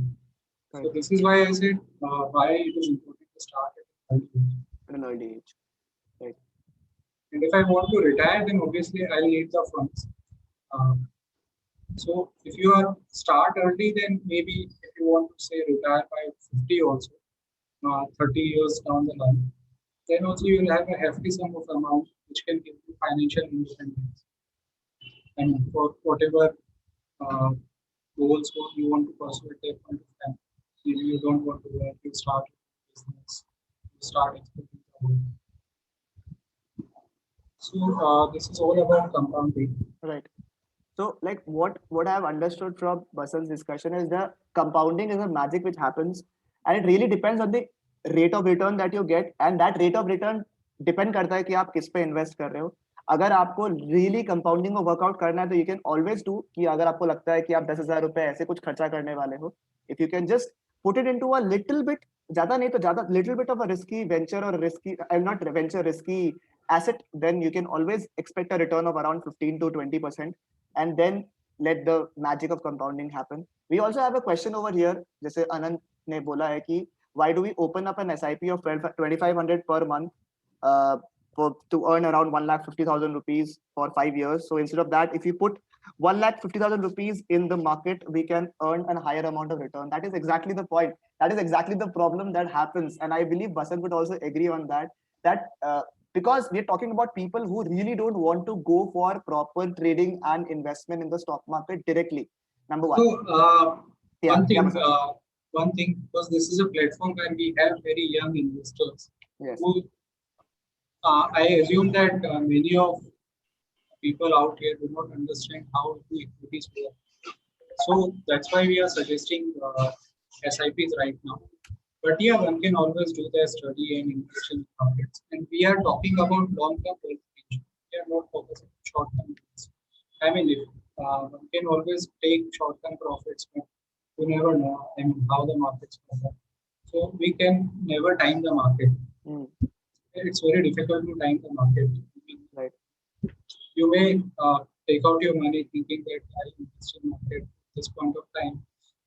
So this is why I said why it is important to start at an early age. Right. And if I want to retire, then obviously I'll need the funds. So if you are start early, then maybe if you want to say retire by 50 also, 30 years down the line, then also you will have a hefty sum of amount which can give you financial independence. And for whatever goals you want to pursue at that point of time, maybe you don't want to work, you start a business, you start exploring the world. So this is all about compounding. Right. So, like what I've understood from Basant's discussion is that compounding is a magic which happens, and it really depends on the rate of return that you get, and that rate of return depend करता है कि आप किस पे invest कर रहे हो. अगर आपको really compounding को वर्कआउट करना है तो you can always do कि अगर आपको लगता है कि आप 10,000 रुपए ऐसे कुछ खर्चा करने वाले हो, if you can just put it into a little bit, ज्यादा नहीं तो ज्यादा little bit of a risky venture or risky, not venture, risky asset, then you can always expect a return of around 15 to 20%, and then let the magic of compounding happen. We also have a question over here, जैसे अनंत ने बोला है कि why do we open up an SIP of 2,500 per month to earn around 1,50,000 rupees for 5 years? So instead of that, if you put 1,50,000 rupees in the market, we can earn a higher amount of return. That is exactly the point. That is exactly the problem that happens, and I believe Basant would also agree on that. That because we're talking about people who really don't want to go for proper trading and investment in the stock market directly. Number one. So one thing, because this is a platform where we have very young investors. Yes. Who, I assume that many of people out here do not understand how the equities work. So that's why we are suggesting SIPs right now. But yeah, one can always do their study and invest in markets. And we are talking about long-term wealth creation. We are not focusing on short-term gains. I mean, if one can always take short-term profits, but you never know. I mean, how the markets perform. So we can never time the market. It's very difficult to time the market. Right. You may take out your money thinking that I'll invest in market at this point of time,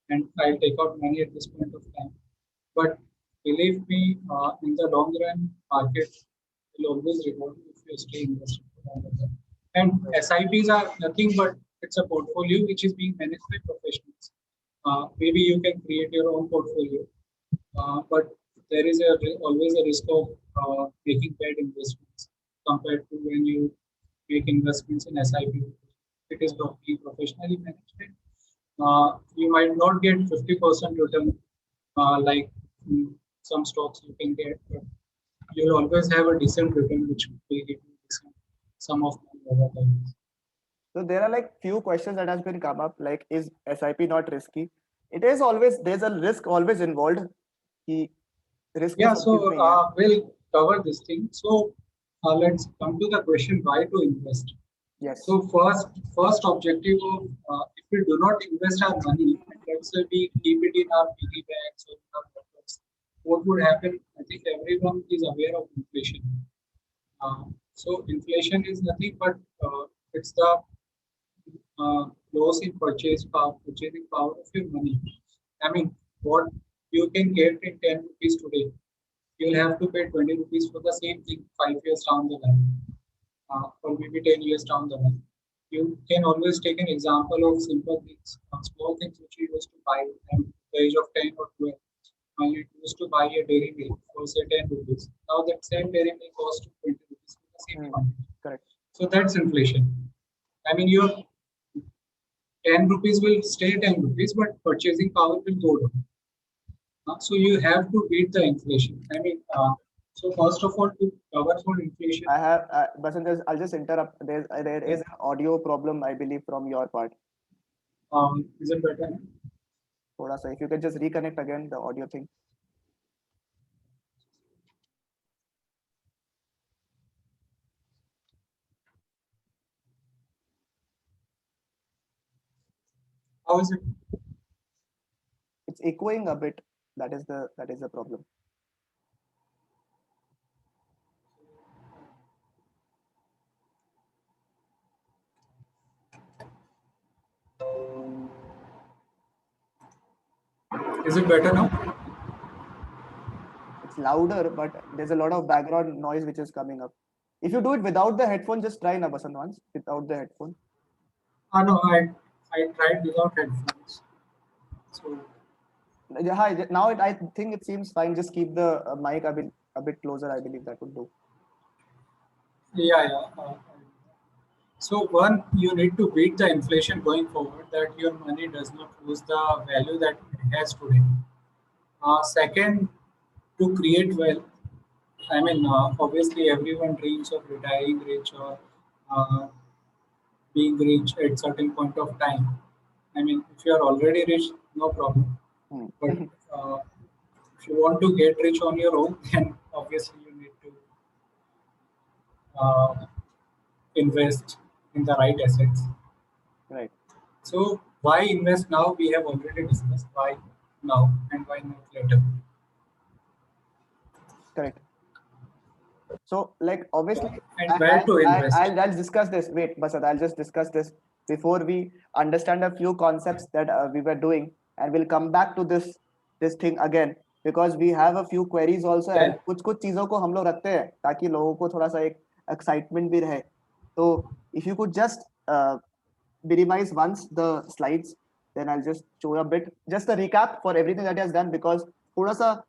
and I'll take out money at this point of time. But believe me, in the long run, market will always reward you if you stay invested for longer term. And SIPs are nothing but it's a portfolio which is being managed by professionals. Maybe you can create your own portfolio, but there is always a risk of making bad investments compared to when you make investments in SIP. It is properly professionally managed. You might not get 50% return like some stocks you can get, but you'll always have a decent return which will give you decent sum of money over time. So there are like few questions that has been come up, like is SIP not risky? It is always, there's a risk always involved. Yeah, so we'll cover this thing. So let's come to the question why to invest. Yes. So first objective of if we do not invest our money, and let's say we keep it in our piggy banks or in our pockets, what would happen? I think everyone is aware of inflation. So inflation is nothing but it's the loss in purchasing power of your money. I mean, what you can get in 10 rupees today, you'll have to pay 20 rupees for the same thing 5 years down the line. Or maybe 10 years down the line. You can always take an example of simple things, small things which you used to buy at the age of 10 or 12. You used to buy a dairy milk for say 10 rupees. Now that same dairy milk costs 20 rupees for the same quantity. Correct. So that's inflation. I mean, your 10 rupees will stay 10 rupees, but purchasing power will go down. So you have to beat the inflation. I mean, so first of all, to cover for inflation, I have, Basant, I'll just interrupt. There is an audio problem, I believe, from your part. is it better? Thoda sa, if you could just reconnect again the audio thing. How is it? It's echoing a bit. That is the problem. Is it better now? It's louder, but there's a lot of background noise which is coming up. If you do it without the headphone, just try na Basant once without the headphone. No, I tried without headphones. So Yeah, hi. Now I think it seems fine. Just keep the mic a bit closer. I believe that would do. yeah. So one, you need to beat the inflation going forward, that your money does not lose the value that it has today. Second, to create wealth. I mean, obviously, everyone dreams of retiring rich or uh, being rich at certain point of time. I mean, if you are already rich, no problem. Hmm. But uh, if you want to get rich on your own, then obviously you need to uh, invest in the right assets. Right. So why invest now? We have already discussed why now and why not later. Correct. So, like, obviously, Yeah. And where to invest? I'll discuss this. Wait, Basant, I'll just discuss this before we understand a few concepts that we were doing, and we'll come back to this thing again because we have a few queries also, and Yeah. कुछ कुछ चीजों को हम लोग रखते हैं ताकि लोगों को थोड़ा सा एक excitement भी रहे. So, if you could just minimize once the slides, then I'll just show a bit, just a recap for everything that he has done because थोड़ा सा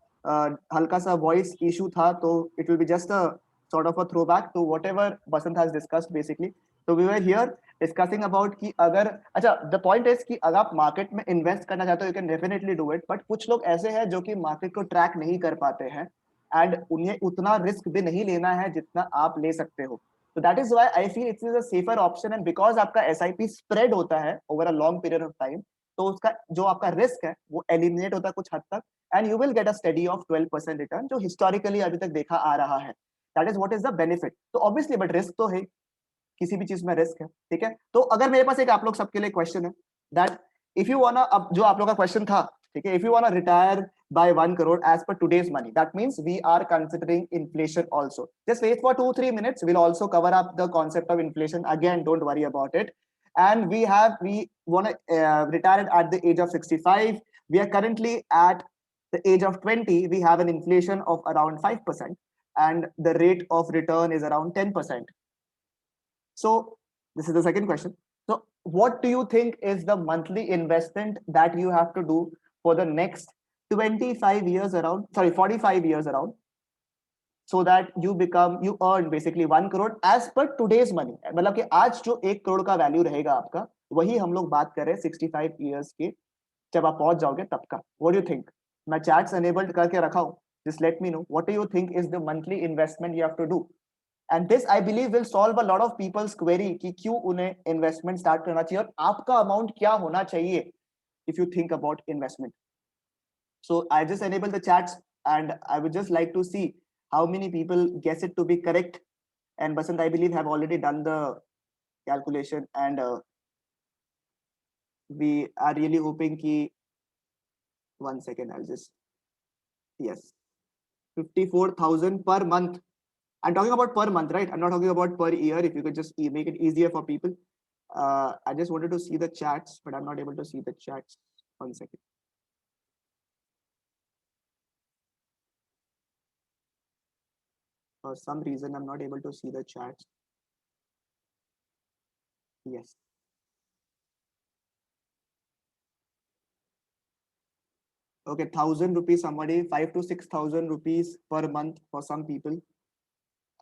हल्का सा voice issue था, तो it will be just a sort of a throwback to whatever Basant has discussed basically. So we were here discussing about कि अगर अच्छा the point is कि अगर आप market में invest करना चाहते हो you can definitely do it, but कुछ लोग ऐसे हैं जो कि market को track नहीं कर पाते हैं and उन्हें उतना risk भी नहीं लेना है जितना आप ले सकते हो. So that is why I feel it is a safer option, and because आपका SIP spread होता है over a long period of time, तो उसका जो आपका risk है वो eliminate होता है कुछ हद तक, and you will get a steady of 12% return जो historically अभी तक देखा आ रहा है. That is what is the benefit. तो obviously but risk तो है, किसी भी चीज में रिस्क है, ठीक है. तो अगर मेरे पास एक आप लोग सबके लिए क्वेश्चन है दैट इफ यू वांना, अब जो आप लोग का क्वेश्चन था, ठीक है, if you वांना retire by 1 crore as per today's money, that means we are considering inflation also. Just wait for 2-3 minutes, we'll also cover up the concept of inflation again, don't worry about it. And we want to retire at the age of 65. We are currently at the age of 20. We have an inflation of around 5% and the rate of return is around 10%. So this is the second question. So what do you think is the monthly investment that you have to do for the next 25 years around, sorry, 45 years around, so that you earn basically 1 crore as per today's money. मतलब कि आज जो 1 करोड़ का value रहेगा आपका, वही हम लोग बात कर रहे हैं 65 years के जब आप पहुंच जाओगे तब का. What do you think? मैं chats enabled करके रखा हूं. Just let me know what do you think is the monthly investment you have to do. And this I believe will solve a lot of people's query कि क्यों उन्हें investment start करना चाहिए और आपका amount क्या होना चाहिए if you think about investment. So I just enable the chats and I would just like to see how many people guess it to be correct. And Basant, I believe, have already done the calculation, and we are really hoping कि 1 second, I'll just, yes, 54,000 per month. I'm talking about per month, right? I'm not talking about per year. If you could just make it easier for people. I just wanted to see the chats, but I'm not able to see the chats. 1 second. For some reason, I'm not able to see the chats. Yes. Okay, 1,000 rupees somebody, 5 to 6,000 rupees per month for some people,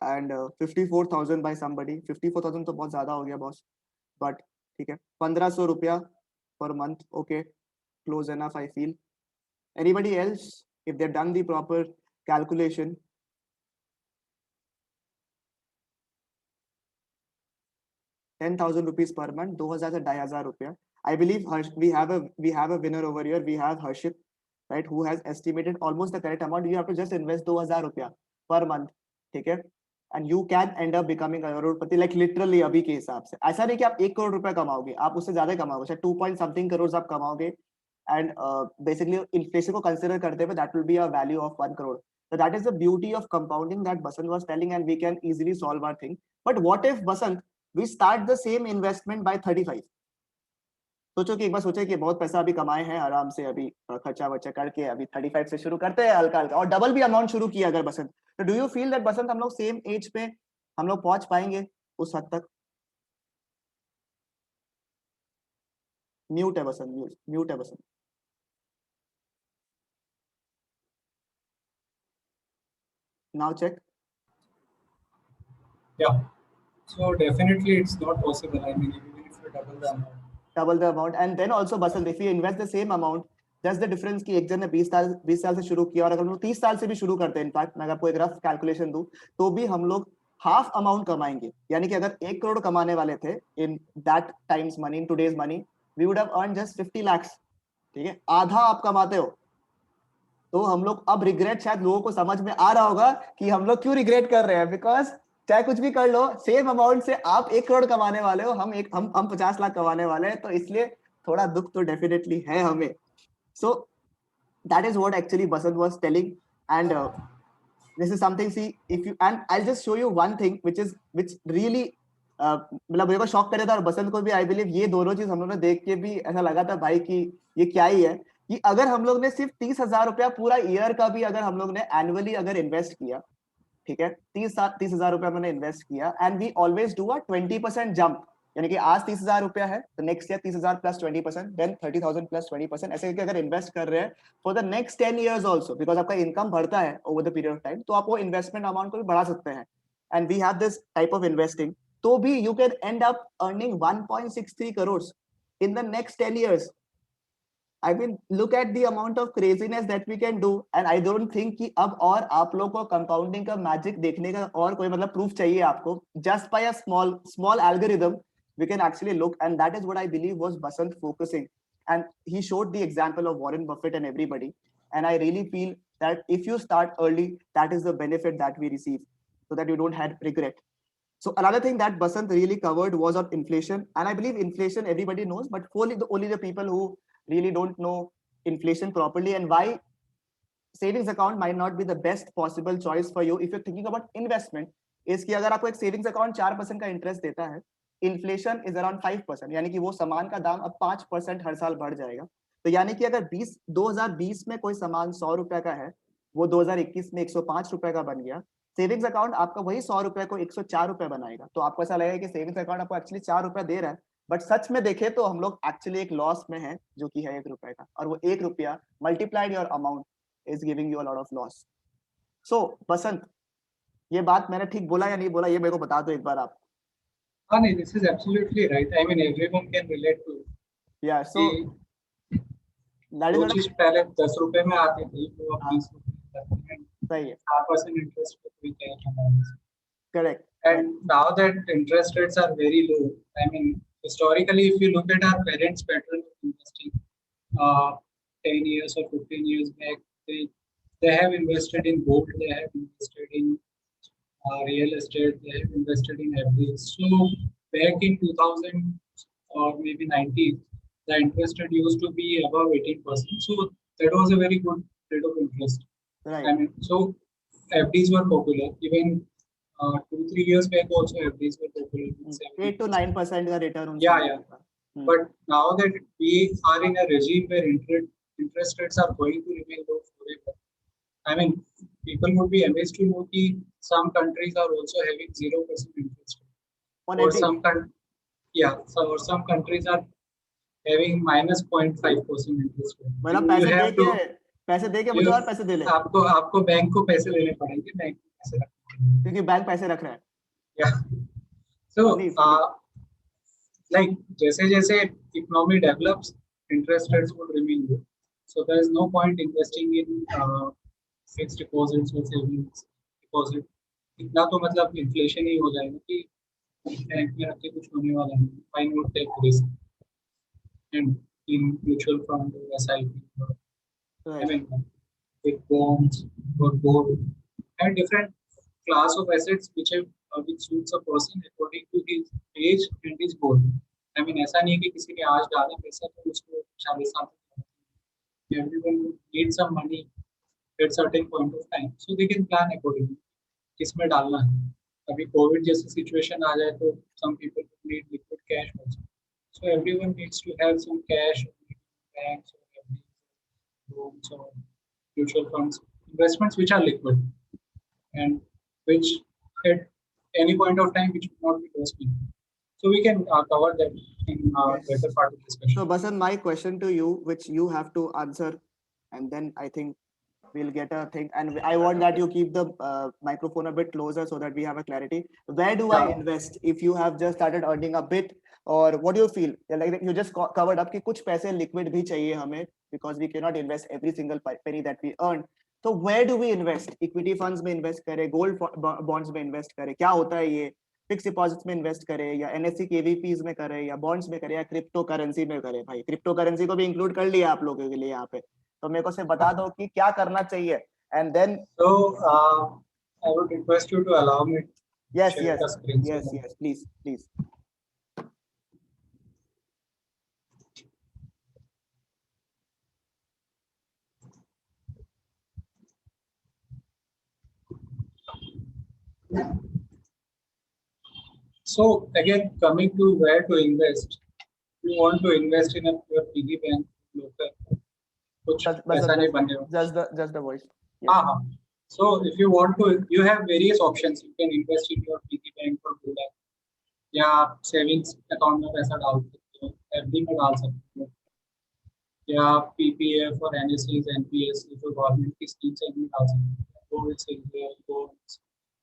and 54,000 by somebody. 54,000 तो बहुत ज़्यादा हो गया boss, but ठीक है. 1,500 रुपया per month. Okay, close enough I feel. Anybody else if they've done the proper calculation, ₹10,000 per month, 2,000 से 2,500 रुपया. I believe we have a winner over here. We have Harshit, right, who has estimated almost the correct amount. You have to just invest 2,000 रुपया per month, ठीक है? And you can end up becoming a Crorepati, like literally अभी के हिसाब से. ऐसा नहीं कि आप 1 करोड़ रुपया कमाओगे, आप उससे ज्यादा कमाओगे, शायद 2 point something crores आप कमाओगे. And basically inflation को consider करते हुए that will be a value of 1 crore. So that is the beauty of compounding that Basant was telling, and we can easily solve our thing. But what if, Basant, we start the same investment by 35? सोचो कि एक बार सोचे कि बहुत पैसा अभी कमाए हैं आराम से, अभी खर्चा वर्चा करके अभी 35 से शुरू करते हैं हल्का हल्का, और डबल भी अमाउंट शुरू किया अगर बसंत, तो डू यू फील दैट बसंत हम लोग सेम एज पे हम लोग पहुंच पाएंगे उस हद तक? म्यूट है बसंत, म्यूट है बसंत. Now check. Yeah. So definitely it's not possible. I mean, even if you double the amount. Double the amount. And then also Basant, if you invest the same amount, just the difference कि एक जन ने 20 साल से शुरू किया और अगर हम लोग 30 साल से भी शुरू करते हैं, इनफैक्ट मैं आपको एक रफ कैलकुलेशन दूं तो भी हम लोग हाफ अमाउंट कमाएंगे. यानी कि अगर 1 करोड़ कमाने वाले थे in that time's money, in today's money, we would have earn just 50 lakhs. ठीक है, आधा आप कमाते हो. तो हम लोग अब रिग्रेट, शायद लोगों को समझ में आ रहा होगा कि हम लोग क्यों रिग्रेट कर रहे हैं, बिकॉज चाहे कुछ भी कर लो, सेम अमाउंट से आप 1 करोड़ कमाने वाले हो, हम 50 लाख कमाने वाले हैं, तो इसलिए थोड़ा दुख तो डेफिनेटली है हमें. So that is what actually Basant was telling. And this is something, see, if you, and I'll just show you one thing which really मतलब मेरे को शॉक करे था और बसंत को भी. आई बिलीव ये दोनों चीज हम लोगों ने देख के भी ऐसा लगा था भाई कि ये क्या ही है, कि अगर हम लोग ने सिर्फ 30,000 रुपया पूरा ईयर का भी अगर हम लोग ने एनुअली अगर इन्वेस्ट किया, ठीक है, 30,000 रुपया मैंने इन्वेस्ट किया, and we always do a 20% jump, यानी कि आज 30,000 रुपया है तो next year 30,000 plus 20%, then 30,000 plus 20%, ऐसे करके अगर इन्वेस्ट कर रहे हैं for the next 10 years also, because आपका इनकम बढ़ता है over the period of time, तो आप वो इन्वेस्टमेंट अमाउंट को भी बढ़ा सकते हैं. And we have this type of investing, तो भी you can end up earning 1.63 crores in the next 10 years. I mean, look at the amount of craziness that we can do, and I don't think कि अब और आप लोग को compounding का magic देखने का और कोई मतलब proof चाहिए आपको. Just by a small algorithm, we can actually look, and that is what I believe was Basant focusing. And he showed the example of Warren Buffett and everybody. And I really feel that if you start early, that is the benefit that we receive, so that you don't have regret. So another thing that Basant really covered was on inflation, and I believe inflation everybody knows, but only the people who really don't know inflation properly, and why savings account might not be the best possible choice for you if you're thinking about investment, is कि अगर आपको एक savings account 4% का interest देता है, inflation is around 5%, यानी कि वो सामान का दाम अब 5% हर साल बढ़ जाएगा. तो यानी कि अगर 2020 में कोई सामान 100 रुपए का है, वो 2021 में 105 रुपए का बन गया, सेविंग्स अकाउंट आपका वही 100 रुपए को 104 रुपए बनाएगा. तो आपको ऐसा लगेगा कि सेविंग्स अकाउंट आपको एक्चुअली 4 रुपए दे रहा है, बट सच में देखे तो हम लोग एक्चुअली एक लॉस में है, जो कि है 1 रुपए का, और वो 1 रुपया multiplied your amount is giving you a lot of loss. So Basant, ये बात मैंने ठीक बोला या नहीं बोला, ये मेरे को बता दो एक बार आप. हाँ नहीं, this is absolutely right. I mean, everyone can relate to it. Yeah, so that is वो what चीज पहले 10 रुपए में आती थी, वो अब 20 रुपए में जाती है. सही है. 4% interest पे कोई क्या कमाएगा. Correct. And now that interest rates are very low, I mean, historically, if you look at our parents' pattern of investing, 10 years or 15 years back, they have invested in gold, they have invested in real estate, they have invested in FDs. So back in 2000 or maybe 90s, the interest rate used to be above 18%. So that was a very good rate of interest. Right. I mean, so FDs were popular. Even 2-3 years back also FDs were popular. 8 to 9% का return. Yeah. But now that we are in a regime where interest rates are going to remain low forever, I mean, people would be amazed to know that some countries are also having 0% interest rate. Or some countries are having minus 0.5% interest rate. मतलब पैसे दे के मुझे और पैसे दे ले. आपको bank को पैसे देने पड़ेंगे, बैंक को पैसे रखने, क्योंकि बैंक पैसे रख रहा है. Yeah. So like जैसे economy develops, interest rates would remain low. So there is no point investing in fixed deposits or savings deposit. इतना तो मतलब inflation ही हो जाएगा कि बैंक में रख के कुछ होने वाला नहीं. Why not take risk? And in mutual fund or SIP, or, I Right. mean, with bonds or gold and different class of assets which suits a person according to his age and his goal. I mean, ऐसा नहीं कि किसी ने आज डाला पैसा तो उसको 40 साल तक. Everyone needs some money at certain point of time, so they can plan accordingly. किसमें डालना है? अभी कोविड जैसी सिचुएशन आ जाए तो some people need liquid cash also. So everyone needs to have some cash in banks or FDs, loans or mutual funds, investments which are liquid and which at any point of time which will not be lost. So we can cover that in Yes. later part of the discussion. So, Basan, my question to you, which you have to answer, and then I think we'll get a thing. And I want that you keep the microphone a bit closer so that we have a clarity. Where do I Yeah. invest if you have just started earning a bit, or what do you feel? Like you just covered up कि कुछ पैसे liquid भी चाहिए हमें because we cannot invest every single penny that we earn. So where do we invest? Equity funds में invest करें, gold bonds में invest करें, क्या होता है ये? फिक्स डिपॉजिट्स में इन्वेस्ट करें या एनएससी केवीपीज में करें या बॉन्ड्स में करें या क्रिप्टो करेंसी में करें? भाई क्रिप्टो करेंसी को भी इंक्लूड कर लिया आप लोगों के लिए यहाँ पे, तो मेरे को सिर्फ बता दो कि क्या करना चाहिए. And then So I would request you to allow me to yes share yes the screen. so yes that- yes please. So again, coming to where to invest, you want to invest in a your piggy bank local. कुछ पैसा नहीं बनेगा. Just the voice. हाँ हाँ. So if you want to, you have various options. You can invest in your piggy bank or gold bank. या आप savings account में पैसा डाल सकते हो, एफडी में डाल सकते हो, या पीपीएफ और एनएससीज एनपीएस जो गवर्नमेंट की स्कीम्स है इनमें डाल सकते हो. Gold, silver, bonds,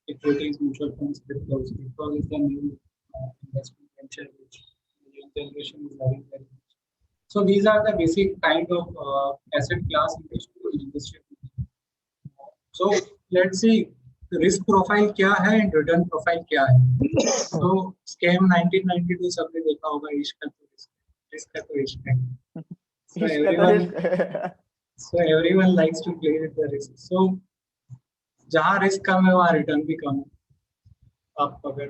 equities, mutual funds, cryptos. Crypto is the new investment venture which the young generation is loving very much. So these are the basic kind of asset class in which to invest in. So let's see risk profile क्या है and return profile क्या है. So scam 1992 सबने देखा होगा, इश्क का तो रिस्क का तो इश्क है. So everyone likes to play with the risk. So जहाँ रिस्क कम है वहाँ रिटर्न भी कम है. आप अगर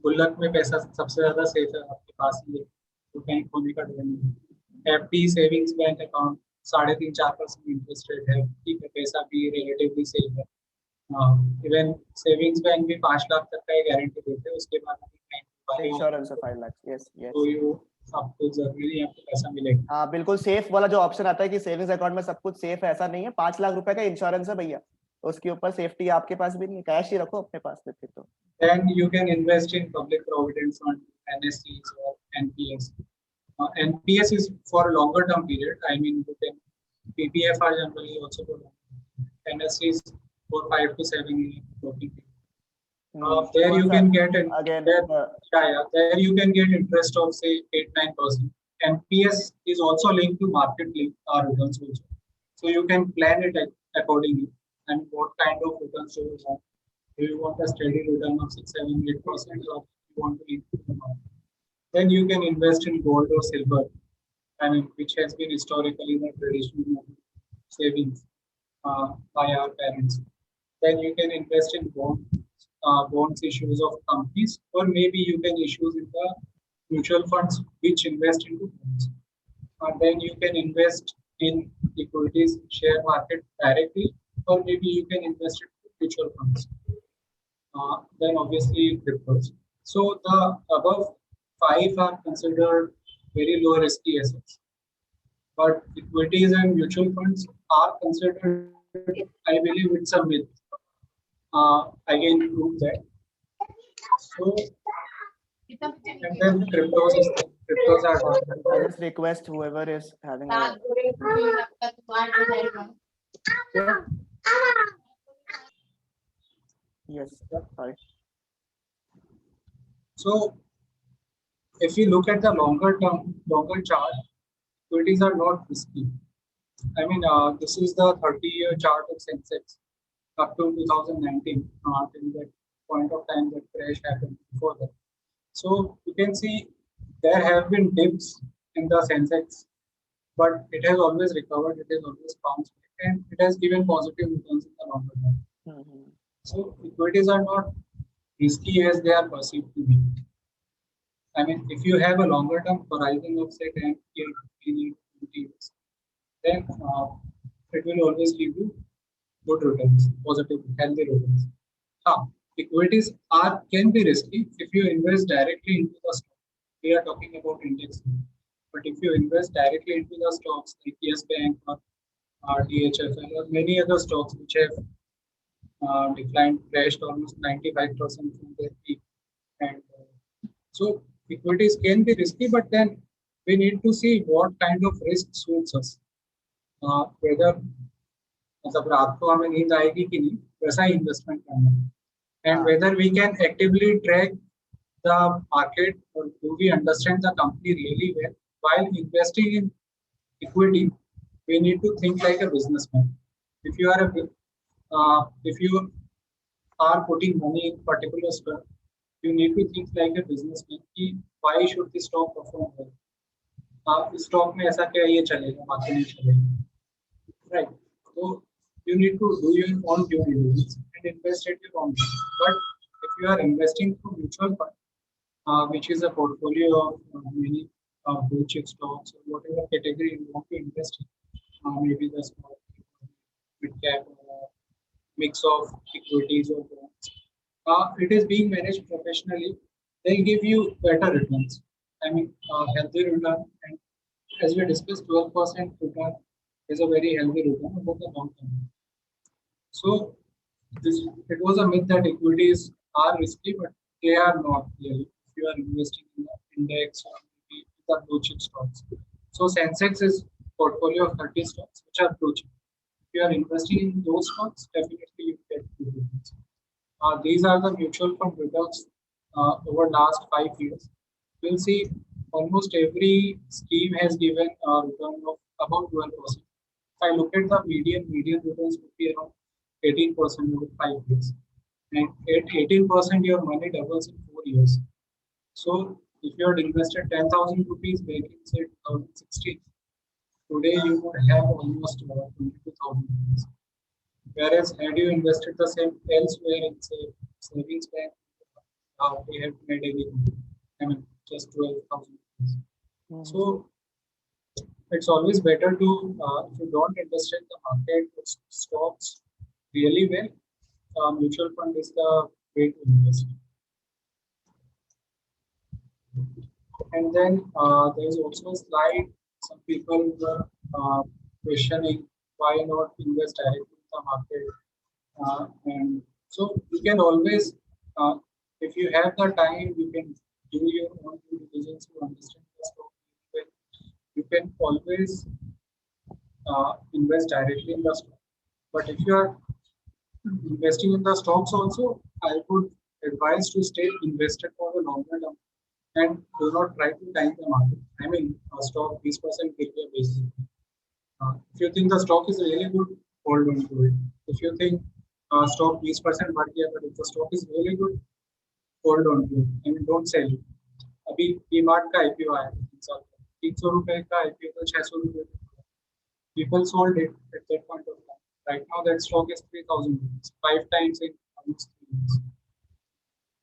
गुल्लक में पैसा सबसे ज्यादा सेफ है आपके पास ही है तो कहीं खोने का डर नहीं है. FD savings bank account 3.5-4% interest rate है, ठीक है, पैसा भी रिलेटिवली सेफ है. इवन सेविंग्स बैंक भी 5 लाख तक का गारंटी देते हैं, उसके बाद इंश्योरेंस है 5 लाख. Yes yes. तो ये आपको जरूरी नहीं आपको पैसा मिलेगा. हाँ बिल्कुल सेफ वाला जो ऑप्शन आता है कि सेविंग्स अकाउंट में सब कुछ सेफ है, ऐसा नहीं है. 5 लाख रुपए का इंश्योरेंस है भैया, उसके ऊपर सेफ्टी आपके पास भी नहीं, कैश ही रखो अपने पास में फिर तो. Then you can invest in public provident fund, NSCs or NPS. NPS is for a longer term period. I mean, you can PPF are generally also for NSCs for 5 to 7 years. There you can get it again there you can get interest of say 8-9%. NPS is also linked to market link returns also. So you can plan it accordingly. And what kind of returns do you want? Do you want a steady return of 6-7-8% or you want to increase the market? Then you can invest in gold or silver, I mean, which has been historically the traditional savings by our parents. Then you can invest in bonds issues of companies, or maybe you can issue in the mutual funds which invest into bonds. Then you can invest in equities, share market directly, or maybe you can invest in mutual funds. Then obviously cryptos. So the above 5 are considered very low risky assets, but equities and mutual funds are considered, I believe it's a myth. Again, prove that. So and then cryptos are I just request whoever is having a yes sorry. So if you look at the longer chart, equities are not risky. I mean, this is the 30-year chart of Sensex up to 2019, till that point of time that crash happened before that. So you can see there have been dips in the Sensex, but it has always recovered, it has always bounced back, and it has given positive returns in the longer term. Mhm. So equities are not risky as they are perceived to be. I mean, if you have a longer term horizon of say 10 years, 15 years, 20 years, then it will always give you good returns, positive, healthy returns. Equities are can be risky if you invest directly into the stock. We are talking about index, but if you invest directly into the stocks like Yes Bank or DHFL or many other stocks which have declined, crashed almost 95% from their peak, and so equities can be risky, but then we need to see what kind of risk suits us. Whether मतलब रात को हमें नींद आएगी कि नहीं वैसा investment करना है and whether we can actively track the market or do we understand the company really well while investing in equity. We need to think like a businessman. If you are if you are putting money in particular stock, you need to think like a businessman कि why should the stock perform well. Stock में ऐसा क्या ये चलेगा बाकी नहीं चलेगा, right? So you need to do your own due diligence and invest at your own risk. But if you are investing through mutual fund, which is a portfolio of many blue chip stocks or whatever category you want to invest in, maybe the small mid cap mix of equities or bonds. It is being managed professionally. They'll give you better returns. I mean, healthy return, and as we discussed, 12% return is a very healthy return over the long term. So this it was a myth that equities are risky, but they are not really. If you are investing in the index or maybe the blue chip stocks. So Sensex is portfolio of 30 stocks which are blue chip. If you are investing in those stocks, definitely you get good returns. These are the mutual fund returns over last 5 years. We'll see almost every scheme has given a return of about 12%. If I look at the median returns would be around 18% over 5 years. And at 18%, your money doubles in 4 years. So if you had invested 10,000 rupees back in say 2016, today you would have almost 22,000 rupees. Whereas had you invested the same elsewhere in say savings bank, they have made anything. I mean just 12,000 rupees. So it's always better to if you don't understand the market or stocks really well, mutual fund is the way to invest. And then there is also a slide. Some people were questioning why not invest directly in the market. And so you can always, if you have the time, you can do your own due diligence to understand the stock. You can always invest directly in the stock. But if you are investing in the stocks also, I would advise to stay invested for the longer term and do not try to time the market. I mean, a stock 20% will be a basis. If you think the stock is really good, hold on to it. If you think stock 20% बढ़ गया, but if the stock is really good, hold on to it. I mean, don't sell it. अभी डीमार्ट का IPO आया 300 रुपए का IPO था 600 रुपए. People sold it at that point of time. Right now, that stock is 3,000 rupees, 5 times in almost 3 years.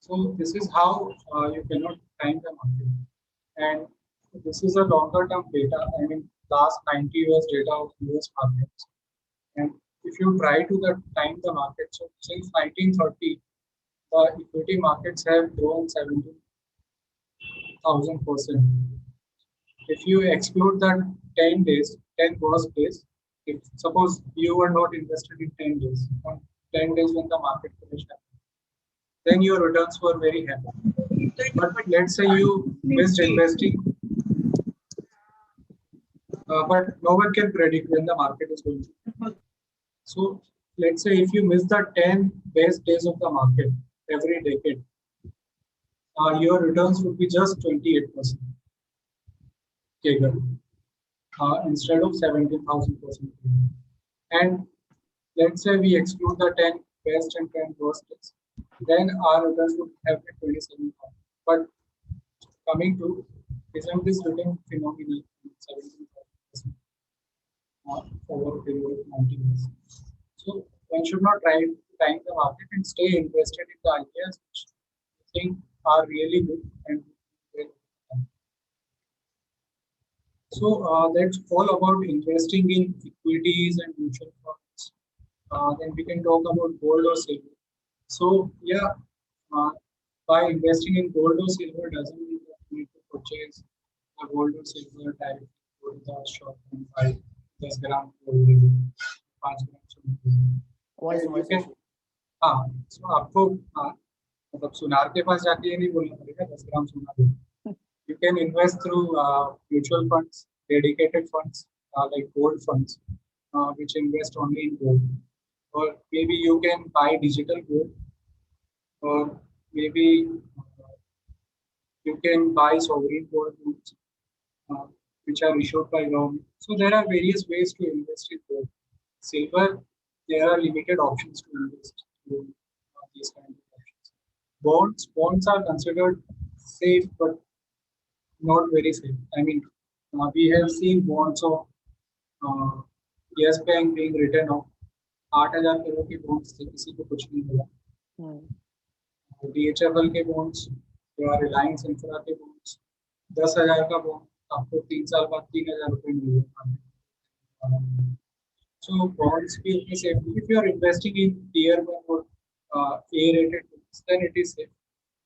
So this is how you cannot time the market, and this is a longer term data. I mean, last 90 years data of US markets. And if you try to time the market, so since 1930, the equity markets have grown 17,000%. If you exclude the 10 days, 10 worst days, if suppose you were not invested in 10 days, on 10 days when the market finished, then your returns were very happy. But let's say you missed investing, but no one can predict when the market is going to. So let's say if you miss the 10 best days of the market every decade, your returns would be just 28%. Okay, good. instead of 17,000%. And let's say we exclude the 10 best and 10 worst days, then our returns would have been 27,000. But coming to, isn't this return phenomenal? 17,000% over a period of 90 years. So one should not try to time the market and stay invested in the ideas which you think are really good and will come. So that's all about investing in equities and mutual funds. Then we can talk about gold or silver. So yeah, uh, by investing in gold or silver doesn't mean that you need to purchase a gold or silver directly go to the shop and buy 10 gram gold, 5 grams of gold. Voice You voice can, हाँ, so आपको मतलब सुनार के पास जाके ये नहीं बोलना पड़ेगा 10 ग्राम सोना दो. You can invest through mutual funds, dedicated funds like gold funds, which invest only in gold. Or maybe you can buy digital gold, or maybe you can buy sovereign gold bonds, uh, which are issued by government. So there are various ways to invest in gold. Silver, there are limited options to invest in these kind of options. Bonds are considered safe, but not very safe. I mean, we have seen bonds of Yes Bank being written off. 8,000 crore के bonds थे, किसी को कुछ नहीं मिला. DHFL के bonds या Reliance Infra के bonds 10,000 का bond आपको 3 साल बाद 3,000 रुपए मिलेगा. So bonds भी उतनी safe. If you are investing in tier 1 or A-rated bonds, then it is safe.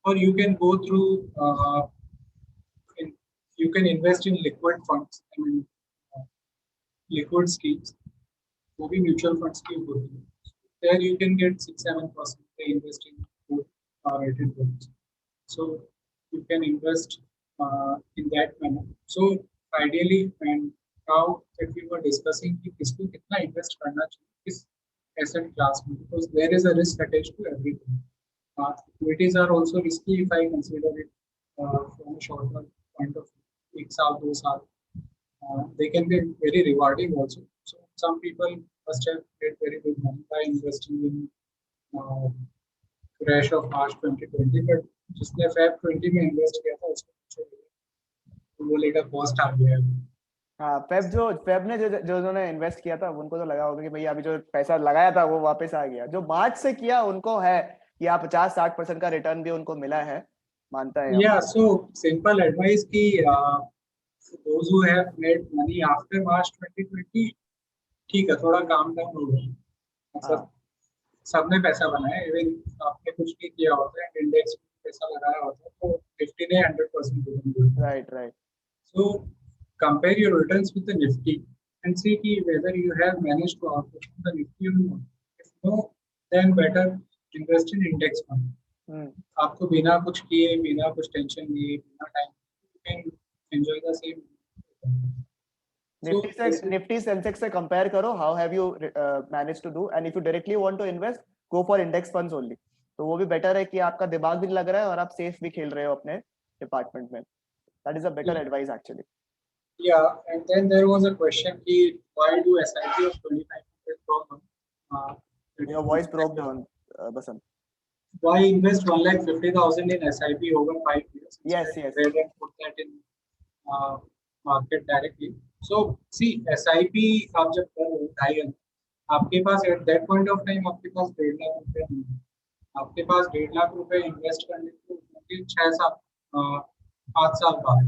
Or you can go through you can invest in liquid funds. I mean, liquid schemes. वो भी mutual funds की होती है. There you can get 6-7% by investing in rated bonds. So you can invest in that manner. So ideally, and now that we were discussing कि किसको कितना invest करना चाहिए किस asset class में, because there is a risk attached to everything. Equities are also risky if I consider it from a short-term point of view. 1 साल 2 साल. They can be very rewarding also. So some people must have made very good money by investing in crash of March 2020. But जिसने Feb 20 में invest किया था उसको वो लेकर cost आ गया. हाँ, फेब ने जो उन्होंने इन्वेस्ट किया था उनको तो लगा होगा कि भैया अभी जो पैसा लगाया था वो वापस आ गया. जो मार्च से किया उनको है कि 50-60% का रिटर्न भी उनको मिला है, मानता है. Yeah, so simple advice कि those who have made money after March 2020, ठीक है, थोड़ा काम डाउन हो गया. मतलब सबने पैसा बनाया, इवन आपने कुछ नहीं किया होता है, इंडेक्स में पैसा लगाया होता है, तो 50 ने 100% return. Right. So compare your returns with the Nifty and see कि whether you have managed to outperform the Nifty or not. If no, then better invest in index fund. आपको बिना कुछ किए, बिना कुछ टेंशन लिए, बिना time, you can enjoy the same. Nifty Sensex से कंपेयर करो, how have you manage to do, and if you directly want to invest, go for index funds only. तो वो भी बेटर है कि आपका दिमाग भी लग रहा है और आप सेफ भी खेल रहे हो अपने डिपार्टमेंट में. That is a better advice actually. Yeah, and then there was a question कि why do SIP of 2,500 per Your voice broke down, Basant. Why invest 1,50,000 in SIP over 5 years? Yes. Rather than put that in market directly. So see, SIP आप जब कर रहे हो 2.5 आपके पास at that point of time आपके पास 1.5 लाख रुपए नहीं है. आपके पास 1.5 लाख रुपए इन्वेस्ट करने को 5 साल बाद.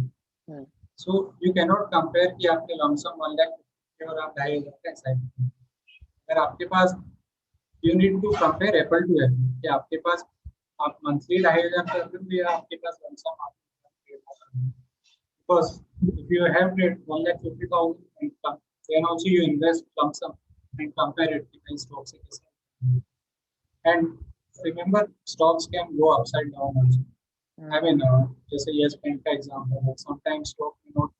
So you cannot compare कि आपने लमसम 1 लाख और आप 2.5 लाख का SIP. अगर आपके पास you need to compare apple to apple कि आपके पास आप मंथली 2.5 कर रहे हो या आपके पास लमसम आप. Because if you have 1,50,000 income, then also you invest lump sum and compare it with stocks. And remember, stocks can go upside down also. I mean, just a Yes Bank example. Sometimes stock may not.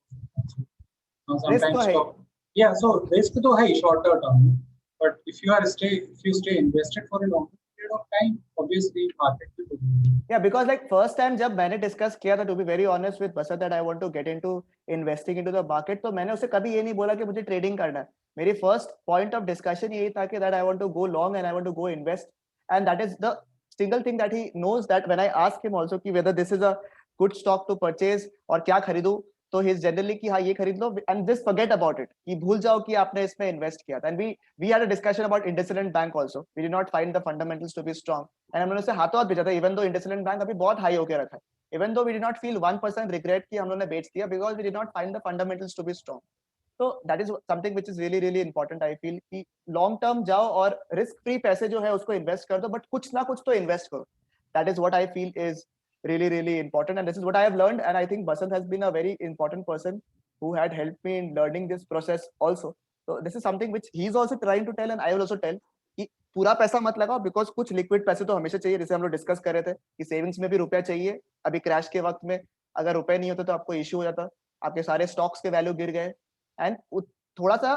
Sometimes stock. Yeah, so risk to hai shorter term. But if you stay invested for a long period period of time, obviously market will do. Yeah, because like first time जब मैंने discuss किया था, to be very honest with Basant, that I want to get into investing into the market, तो मैंने उसे कभी ये नहीं बोला कि मुझे trading करना है. मेरी first point of discussion यही था कि that I want to go long and I want to go invest, and that is the single thing that he knows, that when I ask him also कि whether this is a good stock to purchase और क्या खरीदूं, तो he is generally कि हाँ ये खरीद लो and just forget about it, कि भूल जाओ कि आपने इसमें invest किया था. And we had a discussion about IndusInd Bank also. We did not find the fundamentals to be strong. And हमने उसे हाथों हाथ बेचा था, even though IndusInd Bank अभी बहुत high होके रखा है. Even though we did not feel 1% regret कि हम लोगों ने बेच दिया, because we did not find the fundamentals to be strong. So that is something which is really really important. I feel कि long term जाओ और risk free पैसे जो है उसको invest कर दो, but कुछ ना कुछ तो invest करो. That is what I feel is really really important, and this is what I have learned, and I think Basant has been a very important person who had helped me in learning this process also. So this is something which he is also trying to tell and I will also tell कि पूरा पैसा मत लगाओ, because कुछ liquid पैसे तो हमेशा चाहिए. जैसे हम लोग डिस्कस कर रहे थे कि सेविंग्स में भी रुपया चाहिए. अभी क्रैश के वक्त में अगर रुपए नहीं होते तो आपको इश्यू हो जाता, आपके सारे स्टॉक्स के वैल्यू गिर गए. एंड थोड़ा सा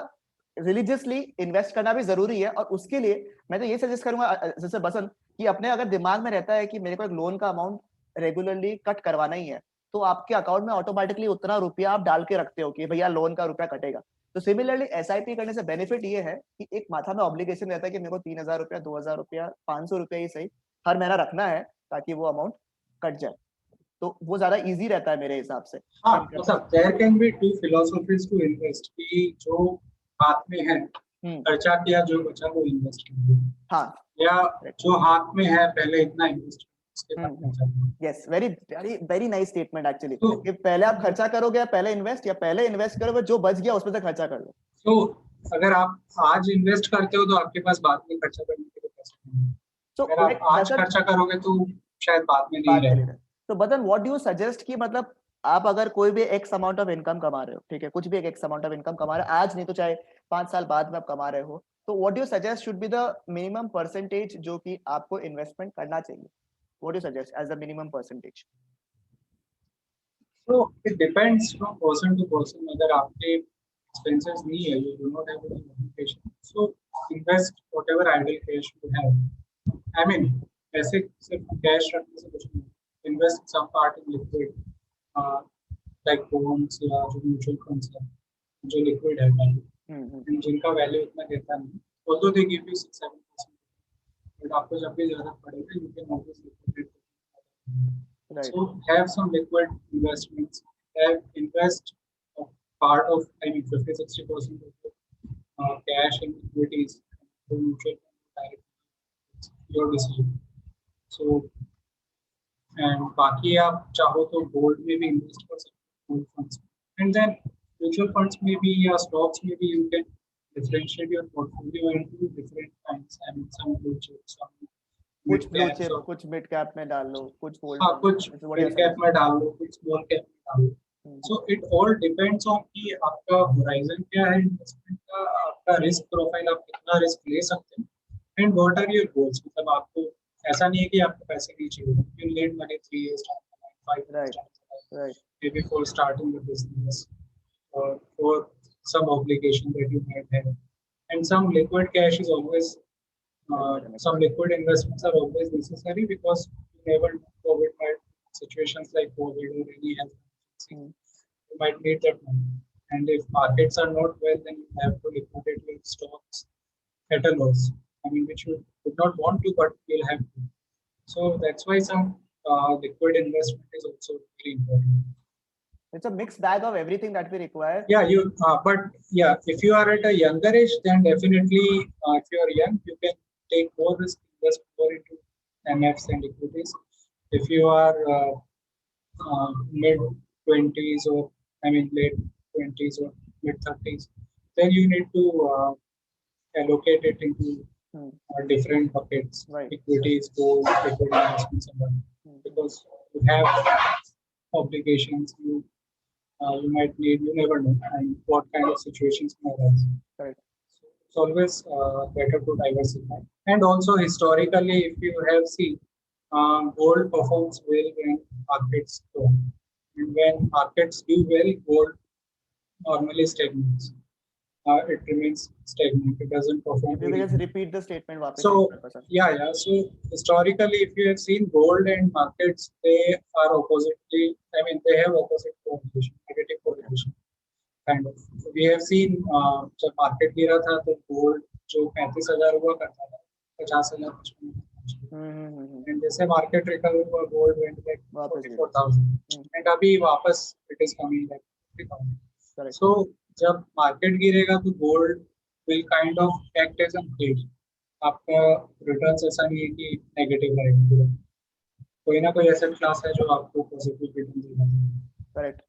रिलीजियसली इन्वेस्ट करना भी जरूरी है, और उसके लिए मैं तो ये सजेस्ट करूंगा जैसे बसंत, कि अपने अगर दिमाग में रहता है कि मेरे को एक लोन का अमाउंट रेगुलरली कट करवाना ही है, तो आपके अकाउंट में ऑटोमेटिकली उतना रुपया आप डाल के रखते हो कि भैया लोन का रुपया कटेगा. तो सिमिलरली एसआईपी करने से बेनिफिट ये है कि एक माथा में ऑब्लिगेशन रहता है कि मेरे को 3,000 रुपया, 2,000 रुपया, 500 रुपया ही सही हर महीना रखना है ताकि वो अमाउंट कट जाए. तो वो ज्यादा इजी रहता है मेरे हिसाब से. हाँ, मतलब there can be two philosophies to invest, कि जो हाथ में है खर्चा किया, जो बचा वो इन्वेस्ट किया. हाँ, या जो हाथ में है पहले इतना invest. Yes, very very very nice statement actually, कि पहले आप खर्चा करोगे, पहले इन्वेस्ट, या पहले इन्वेस्ट करोगे, जो बच गया उसमें से खर्चा कर लो. तो अगर आप आज इन्वेस्ट करते हो तो आपके पास बाद में खर्चा करने के लिए पैसे नहीं है. तो अगर आप आज खर्चा करोगे तो शायद बाद में नहीं रहेगा. तो बदन, व्हाट डू यू सजेस्ट कि मतलब आप अगर कोई भी एक्स अमाउंट ऑफ इनकम कमा रहे हो, ठीक है, कुछ भी एक एक्स अमाउंट ऑफ इनकम कमा रहे हो, आज नहीं तो चाहे 5 साल बाद में आप कमा रहे हो, तो what do you suggest should be the minimum percentage जो कि आपको इन्वेस्टमेंट करना चाहिए? What do you suggest as the minimum percentage? So it depends from person to person. अगर आपके expenses नहीं है, you do not have any limitation, so invest whatever idle cash you have. I mean, ऐसे सिर्फ cash रखने से कुछ नहीं. Invest some part in liquid, like bonds या जो mutual funds है, जो liquid है value, जिनका value इतना देता नहीं. Although they give you 6-7%. But आपको जब भी ज़रूरत पड़ेगा, you can always liquidate. Right. So have some liquid investments. Invest a part of, I mean, 50-60% of cash in equities, mutual fund, your decision. So and बाकी आप चाहो तो gold में भी invest कर सकते हो, gold funds. And then mutual funds में भी या stocks में भी you can differentiate your portfolio into different kinds. I mean, some blue chips, some कुछ blue chip, कुछ mid cap में डाल लो, कुछ gold, हाँ, कुछ mid cap में डाल लो, कुछ small cap में डाल लो. So it all depends on कि आपका horizon क्या है investment का, आपका risk profile, आप कितना risk ले सकते हैं, and what are your goals. मतलब आपको ऐसा नहीं है कि आपको पैसे नहीं चाहिए. You need money 3 years time, 5 years time, maybe for starting the business or for some obligation that you might have, and some liquid cash is always some liquid investments are always necessary, because you never know COVID might situations like COVID or any health emergency, you might need that money, and if markets are not well, then you have to liquidate your stocks at a loss. I mean, which you would not want to, but you'll have to. So that's why some liquid investment is also very important. It's a mixed bag of everything that we require. Yeah, but yeah, if you are at a younger age, then definitely, if you are young, you can take more risk, invest more into MFs and equities. If you are mid 20s, or I mean late 20s or mid 30s, then you need to allocate it into different buckets, equities, gold, liquid investments, and all. Because you have obligations, you might need, you never know, and what kind of situations may arise. Correct. So it's always better to diversify. And also historically, if you have seen, gold performs well when markets go, and when markets do well, gold normally stagnates. it remains stagnant. It doesn't perform If you very can just well. repeat the statement वापस So एक बार, sir. yeah. So historically, if you have seen gold and markets, they are oppositely. I mean, they have opposite correlation, negative correlation, kind of. We have seen जब market गिरा था तो gold जो 35,000 हुआ करता था 50,000 and जैसे market recover हुआ gold went back वापस गिरा। 44,000 and अभी वापस it is coming back 50,000. Correct. So जब market गिरेगा तो gold will kind of act as a hedge. आपका returns ऐसा नहीं है कि negative रहेगा पूरा। कोई ना कोई asset class है जो आपको positive return देगा। Correct.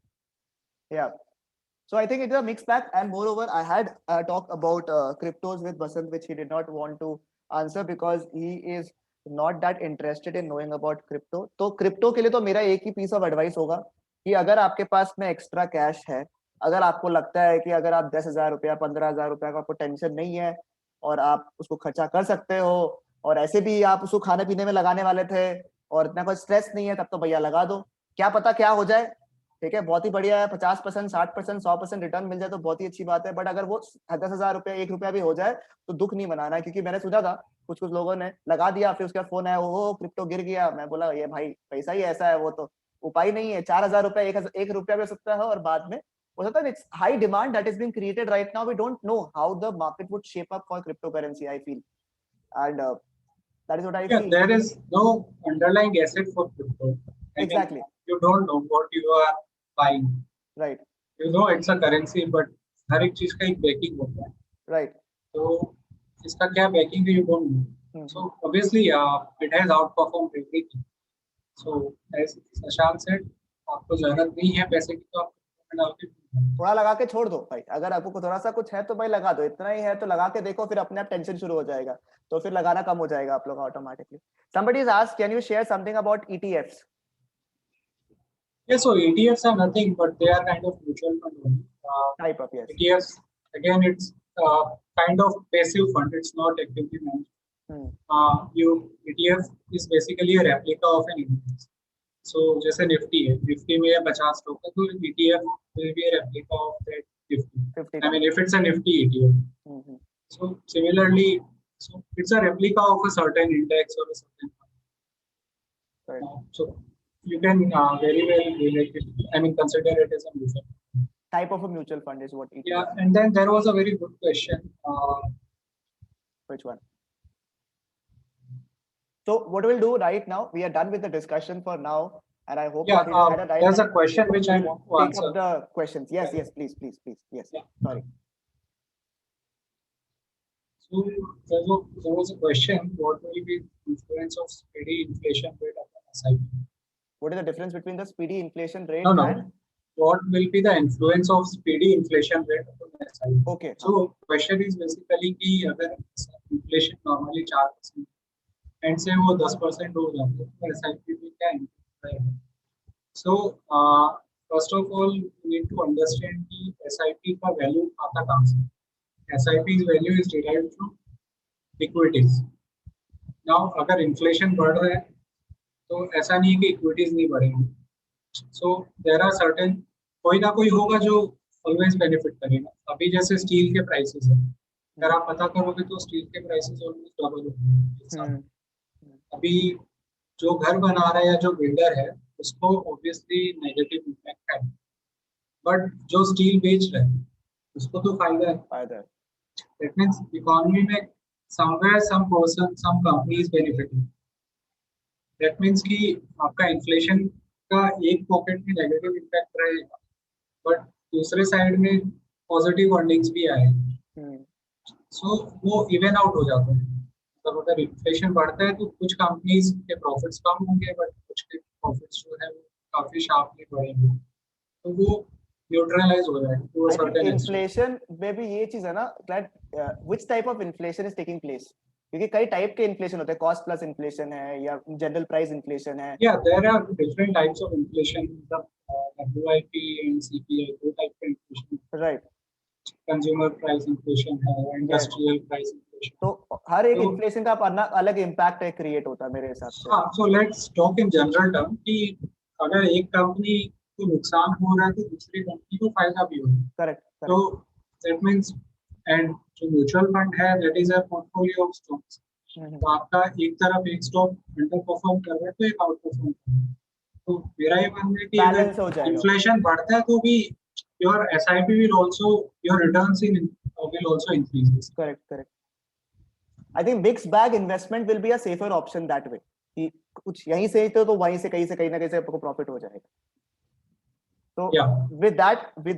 Yeah. So I think it's a mixed bag, and moreover, I had talked about cryptos with Basant, which he did not want to answer because he is not that interested in knowing about crypto. तो crypto के लिए तो मेरा एक ही piece of advice होगा कि अगर आपके पास में extra cash है, अगर आपको लगता है कि अगर आप 10,000 रुपया 15,000 रुपया का आपको टेंशन नहीं है और आप उसको खर्चा कर सकते हो और ऐसे भी आप उसको खाने पीने में लगाने वाले थे और इतना कोई स्ट्रेस नहीं है, तब तो भैया लगा दो। क्या पता क्या हो जाए, ठीक है, बहुत ही बढ़िया है। 50%, 60%, 100% रिटर्न मिल जाए तो बहुत ही अच्छी बात है। बट अगर वो 10,000 रुपया 1 रुपया भी हो जाए तो दुख नहीं मनाना है, क्योंकि मैंने सुना था कुछ लोगों ने लगा दिया, फिर उसका फोन आया, वो क्रिप्टो गिर गया। मैं बोला ये भाई पैसा ही ऐसा है, वो तो उपाय नहीं है। 4,000 रुपया 1 रुपया भी हो सकता है और बाद में हो सकता है। It's high demand that is being created right now. We don't know how the market would shape up for crypto currency, I feel, and that is what I Yeah, feel. there is no underlying asset for crypto. I Exactly. mean, you don't know what you are buying. Right. You know it's a currency, but हर एक चीज का एक backing होता है। Right. तो इसका क्या backing है you don't know. So obviously, it has outperformed everything. So as Shashank said, आपको जरूरत नहीं है पैसे की तो आप डाल के थोड़ा लगा के छोड़ दो भाई। अगर आपको थोड़ा सा कुछ है तो भाई लगा दो, इतना ही है तो लगा के देखो, फिर अपने आप टेंशन शुरू हो जाएगा, तो फिर लगाना कम हो जाएगा आप लोग automatically. somebody has asked, can you share something about ETFs? Yeah, so ETFs are nothing but they are kind of mutual fund only. Type of, yes. ETFs again, it's kind of passive fund. It's not actively managed. ETF is basically a replica of an index. So जैसे Nifty है, Nifty में 50 stock है, तो ETF will be a replica of that Nifty. I mean, if it's a Nifty ETF. So similarly, so it's a replica of a certain index or a certain fund. Right. So you can very well relate it. I mean, consider it as a mutual fund. Type of a mutual fund is what ETF. Yeah, and then there was a very good question. Which one? So what we'll do right now, we are done with the discussion for now, and I hope Yeah, that we had a right there's a time. question which I want to Take answer. up the questions. Yes, yes, please, please, please. Yes, Yeah. sorry. So there was a question: what will be the influence of steady inflation rate upon SIP? What is the difference between the speedy inflation rate No. and? What will be the influence of speedy inflation rate upon SIP? Okay. So question is basically कि अगर inflation normally 4% and say वो 10% हो जाता है तो SIP में क्या impact रहेगा? So first of all, we need to understand कि SIP का value आता कहाँ से? SIP's value is derived from equities. Now अगर inflation बढ़ रहा है तो ऐसा नहीं है कि equities नहीं बढ़ेंगी. So there are certain कोई ना कोई होगा जो always benefit करेगा. अभी जैसे स्टील के प्राइसेस है, अगर आप पता करोगे तो स्टील के प्राइसेस ऑलमोस्ट डबल हो गए. अभी जो घर बना रहा है या जो बिल्डर है उसको ऑब्वियसली नेगेटिव इम्पैक्ट है, बट जो स्टील बेच रहा है उसको तो फायदा है. That means economy में somewhere some person, some company is benefiting. That means कि आपका इन्फ्लेशन का एक पॉकेट में नेगेटिव इम्पैक्ट रहेगा, बट दूसरे साइड में पॉजिटिव अर्निंग्स भी आएंगे. सो वो इवन आउट हो जाता है. मतलब अगर इन्फ्लेशन बढ़ता है तो कुछ कंपनीज के प्रॉफिट्स कम होंगे, बट कुछ के प्रॉफिट्स जो है वो काफी शार्पली बढ़ेंगे, तो वो न्यूट्रलाइज हो जाएगा to a certain extent. Inflation में भी ये चीज है ना that which type of inflation is taking place, क्योंकि कई टाइप के इन्फ्लेशन होते हैं. कॉस्ट प्लस इन्फ्लेशन है या जनरल प्राइस इन्फ्लेशन है. या there are different types of inflation. WIP and CPI दो टाइप के inflation. Right. Consumer price inflation है, इंडस्ट्रियल प्राइस इन्फ्लेशन. तो हर एक इन्फ्लेशन का अपना अलग इम्पैक्ट है क्रिएट होता है मेरे हिसाब से. हाँ, so let's talk in general term कि अगर एक कंपनी को नुकसान हो रहा है तो दूसरी कंपनी को फायदा भी हो रहा है. करेक्ट. तो दैट मींस एंड जो म्यूचुअल फंड है that is a portfolio of stocks. तो आपका एक तरफ एक स्टॉक अंडर परफॉर्म कर रहा है तो एक आउट परफॉर्म कर रहा है। तो मेरा ये मानना है कि बैलेंस हो अगर जाएगा। इन्फ्लेशन बढ़ता है तो भी your SIP will also your returns in will also increase. Correct correct. I think mix bag investment will be a safer option that way, कि कुछ यहीं से तो वहीं से कहीं ना कहीं से आपको प्रॉफिट हो जाएगा। So Yeah. with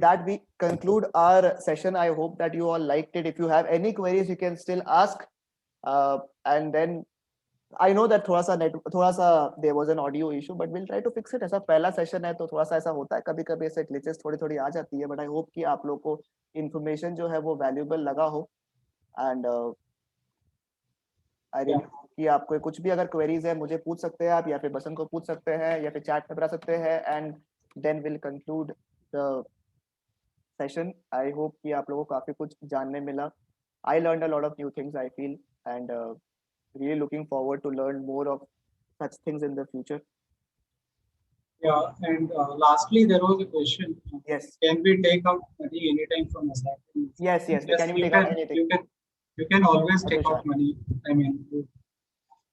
that we conclude our session. I hope that you all liked it. If you have any queries, you can still ask. And then I know that थोड़ा सा there was an audio issue, but we'll try to fix it. ऐसा पहला session है तो थोड़ा सा ऐसा होता है, कभी कभी ऐसे ग्लिचेस थोड़ी आ जाती है, but I hope कि आप लोग को information जो है वो valuable लगा हो। And I really hope कि आपको कुछ भी अगर queries है मुझे पूछ सकते हैं आप, या फिर बसंत को पूछ सकते हैं, या फिर chat में बता सकते हैं। And then we'll conclude the session. I hope कि आप लोगों को काफी कुछ जानने मिला। I learned a lot of new things, I feel, and really looking forward to learn more of such things in the future. Yeah, and lastly, there was a question. Yes. Can we take out money anytime from SIP? Yes. Can we take out anything? You can always take out money. I mean,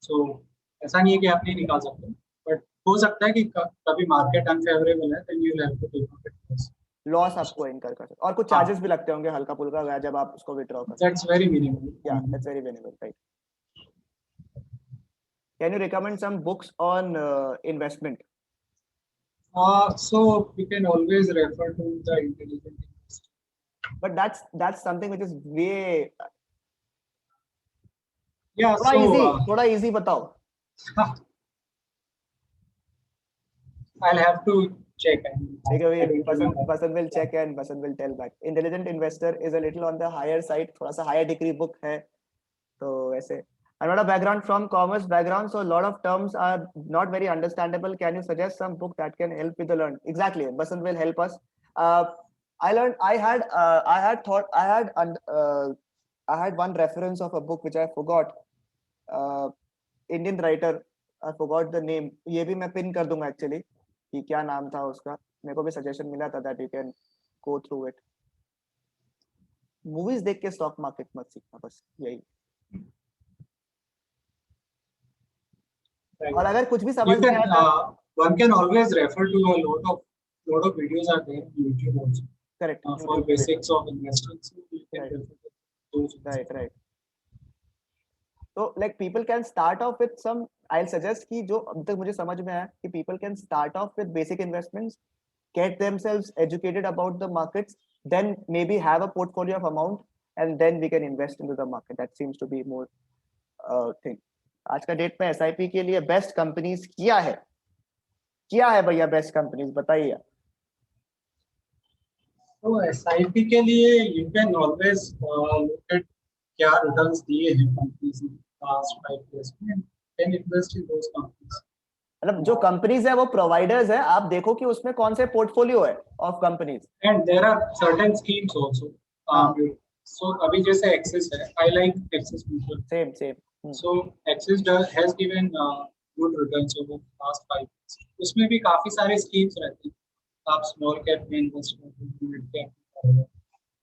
so ऐसा नहीं है कि आप नहीं निकाल सकते, but हो सकता है कि कभी मार्केट अनफेवरेबल है, then you'll have to take out it. Loss आपको इनकर कर सकते, और कुछ चार्जेस भी लगते होंगे हल्का फुल्का जब आप उसको विथड्रॉ करते हैं। That's very minimal. Yeah, that's very minimal, right? Can you recommend some books on investment? So you can always refer to the Intelligent Investor. But that's something which is way. Yeah. थोड़ा easy बताओ. I'll have to check. Basant will check and Basant will tell back. Intelligent Investor is a little on the higher side, थोड़ा सा higher degree book है, तो वैसे. I'm not a background from commerce background, so a lot of terms are not very understandable. Can you suggest some book that can help with the learn? Exactly, Basant will help us. I had one reference of a book which I forgot. Indian writer, I forgot the name. ये भी मैं pin कर दूंगा actually कि क्या नाम था उसका. मेरे को भी suggestion मिला था that you can go through it. Movies देख के stock market मत सीखना, बस यही. Right. और अगर कुछ भी समझ नहीं आता, one can always refer to a lot of videos are there on YouTube also. Correct. For basics of investing, so you can refer to those. Right. So like people can start off with some. I'll suggest कि जो अब तक मुझे समझ में आया कि people can start off with basic investments, get themselves educated about the markets, then maybe have a portfolio of amount, and then we can invest into the market. That seems to be more thing. आज का date में SIP के लिए best companies क्या है भैया? Best companies बताइए। तो एसआईपी के लिए you can always look at क्या रिटर्न्स दिए हैं कंपनीज ने लास्ट 5 इयर्स में, can invest in those companies. मतलब जो कंपनीज है वो प्रोवाइडर्स है, आप देखो कि उसमें कौन से पोर्टफोलियो है of companies, and there are certain schemes also. So अभी जैसे एक्सिस है, I like Axis mutual. Same So Axis has given good returns over the last 5 years. उसमें भी काफी सारे schemes रहते हैं, आप small cap में invest करते हैं, mid cap में करते हैं।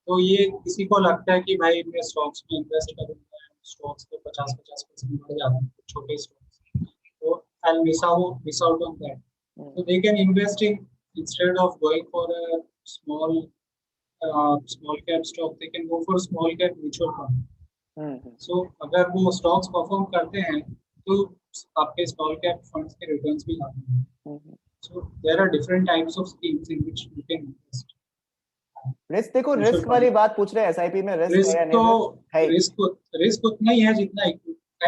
तो ये किसी को लगता है कि भाई मैं stocks में invest करूँगा, stocks के 50% बढ़ जाते हैं, छोटे stocks, तो I'll miss out on that. So they can invest in, instead of going for a small cap stock, they can go for small cap mutual fund. So अगर वो स्टॉक्स परफॉर्म करते हैं तो आपके स्मॉल कैप फंड्स के returns भी आते हैं। So there are different types of schemes in which you can invest. Risk देखो, रिस्क वाली बात पूछ रहे हैं एसआईपी में, रिस्क है तो रिस्क उतना ही है जितना आई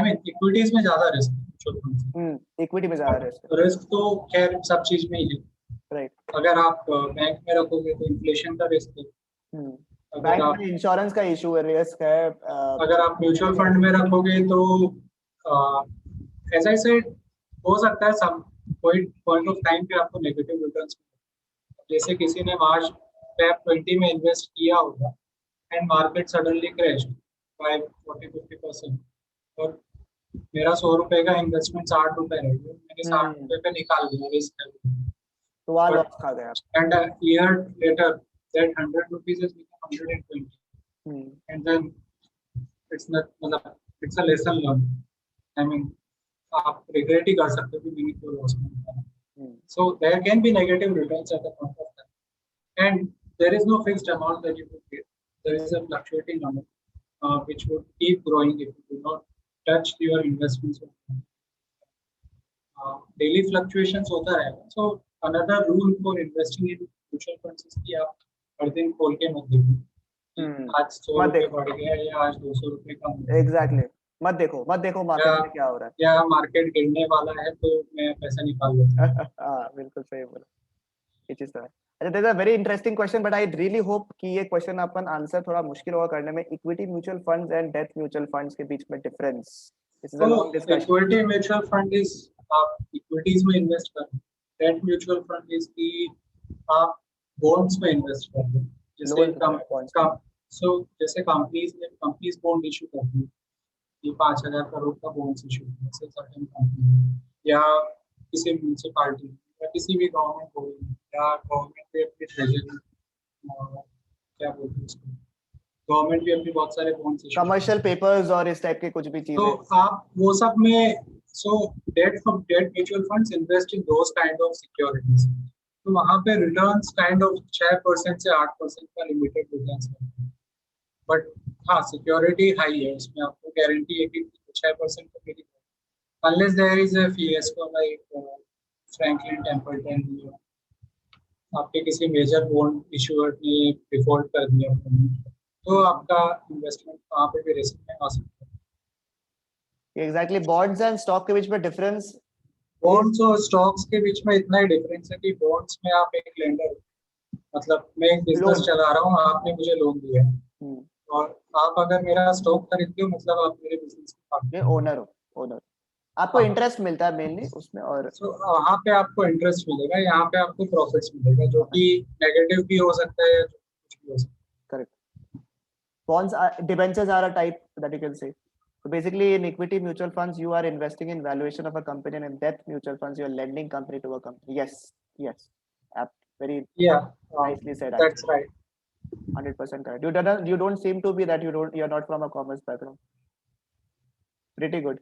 मीन इक्विटीज में ज्यादा रिस्क है, इक्विटी में ज्यादा रिस्क तो खैर सब चीज में ही है। राइट, अगर आप बैंक में रखोगे तो इन्फ्लेशन का रिस्क है, बैंक में इंश्योरेंस का इशू है, रिस्क है। अगर आप म्यूचुअल फंड में रखोगे तो एज आई सेड हो सकता है सब कोई पॉइंट ऑफ टाइम पे आपको नेगेटिव रिटर्न्स, जैसे किसी ने मार्च Feb 20 में इन्वेस्ट किया होगा and market suddenly crash by 40-50%, और मेरा 100 रुपए का इन्वेस्टमेंट 60 रुपए रह गया, मैंने 60 रुपए पे निकाल दिया रिस्क है, तो वहाँ लॉस खा गया। And a year later that 100 rupees has become 120, and then it's not मतलब it's a lesson learned. I mean आप regret ही कर सकते हो कि मैंने क्यों loss किया. So there can be negative returns at the point of time, and there is no fixed amount that you would get. There is a fluctuating amount which would keep growing if you do not touch your investments. Daily fluctuations होता रहेगा. So another rule for investing in mutual funds is कि आप हर दिन खोल के मत देखो. आज 100 रुपए बढ़ गया या आज 200 रुपए कम हो गया. एग्जैक्टली मत देखो मार्केट में क्या हो रहा है. या मार्केट गिरने वाला है तो मैं पैसा निकाल लेता हूँ. हाँ बिल्कुल सही बोला. ये चीज तो है. अच्छा there's a very interesting question but I really hope कि ये क्वेश्चन अपन आंसर थोड़ा मुश्किल होगा करने में. Equity mutual funds and death mutual funds के बीच में difference. This is a long discussion. Equity mutual fund is आप इक्विटीज में इन्वेस्ट कर. डेथ म्यूचुअल फंड इज कि आप बॉन्ड्स में इन्वेस्ट कर दो. जैसे कंपनीज बॉन्ड इशू करती है. ये 5,000 करोड़ का बॉन्ड इशू है सर्टेन कंपनी या किसी म्यूनिसिपैलिटी या किसी भी गवर्नमेंट बॉडी या गवर्नमेंट भी अपनी ट्रेजरी क्या बोलते हैं उसको, गवर्नमेंट भी अपनी बहुत सारे बॉन्ड्स इशू, कमर्शियल पेपर्स और इस टाइप के कुछ भी चीजें. तो आप वो सब में debt mutual funds invest in those kind of securities. तो वहाँ पे रिटर्न्स काइंड ऑफ 6% से 8% का लिमिटेड रिटर्न्स है. बट हाँ सिक्योरिटी हाई है, उसमें आपको गारंटी है कि 6% तो मिलेगी. Unless there is a fiasco like Franklin Templeton, आपके किसी मेजर बॉन्ड इशूअर ने डिफॉल्ट कर दिया तो आपका इन्वेस्टमेंट वहाँ पे भी रिस्क में आ सकता है. एग्जैक्टली. बॉन्ड्स एंड स्टॉक के बीच में डिफरेंस. बॉन्ड्स और स्टॉक्स के बीच में इतना ही डिफरेंस है कि बॉन्ड्स में आप एक लेंडर, मतलब मैं एक बिजनेस चला रहा हूँ, आपने मुझे लोन दिया है और आप अगर मेरा स्टॉक खरीदते हो मतलब आप मेरे बिजनेस के ओनर हो. आपको इंटरेस्ट मिलता है मेनली उसमें. और वहाँ पे आपको इंटरेस्ट मिलेगा, यहाँ पे आपको प्रॉफिट्स मिलेगा जो कि नेगेटिव भी हो सकता है, कुछ भी हो सकता है. Correct. bonds are debentures are a type that you can say. So basically in equity mutual funds you are investing in valuation of a company, and in debt mutual funds you are lending company to a company. Yes apt. Very nicely said. That's right. 100% correct. You don't seem to be that. You're not from a commerce background. Pretty good.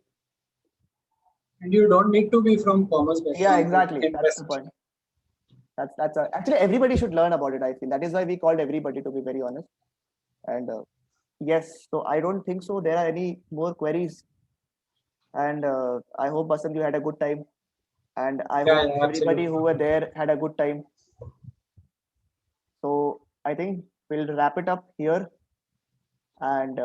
And you don't need to be from commerce background. Yeah, exactly. That's the point. Actually everybody should learn about it. I feel that is why we called everybody, to be very honest. And yes, so I don't think so there are any more queries, and I hope Basant you had a good time, and I hope everybody who were there had a good time. So I think we'll wrap it up here, and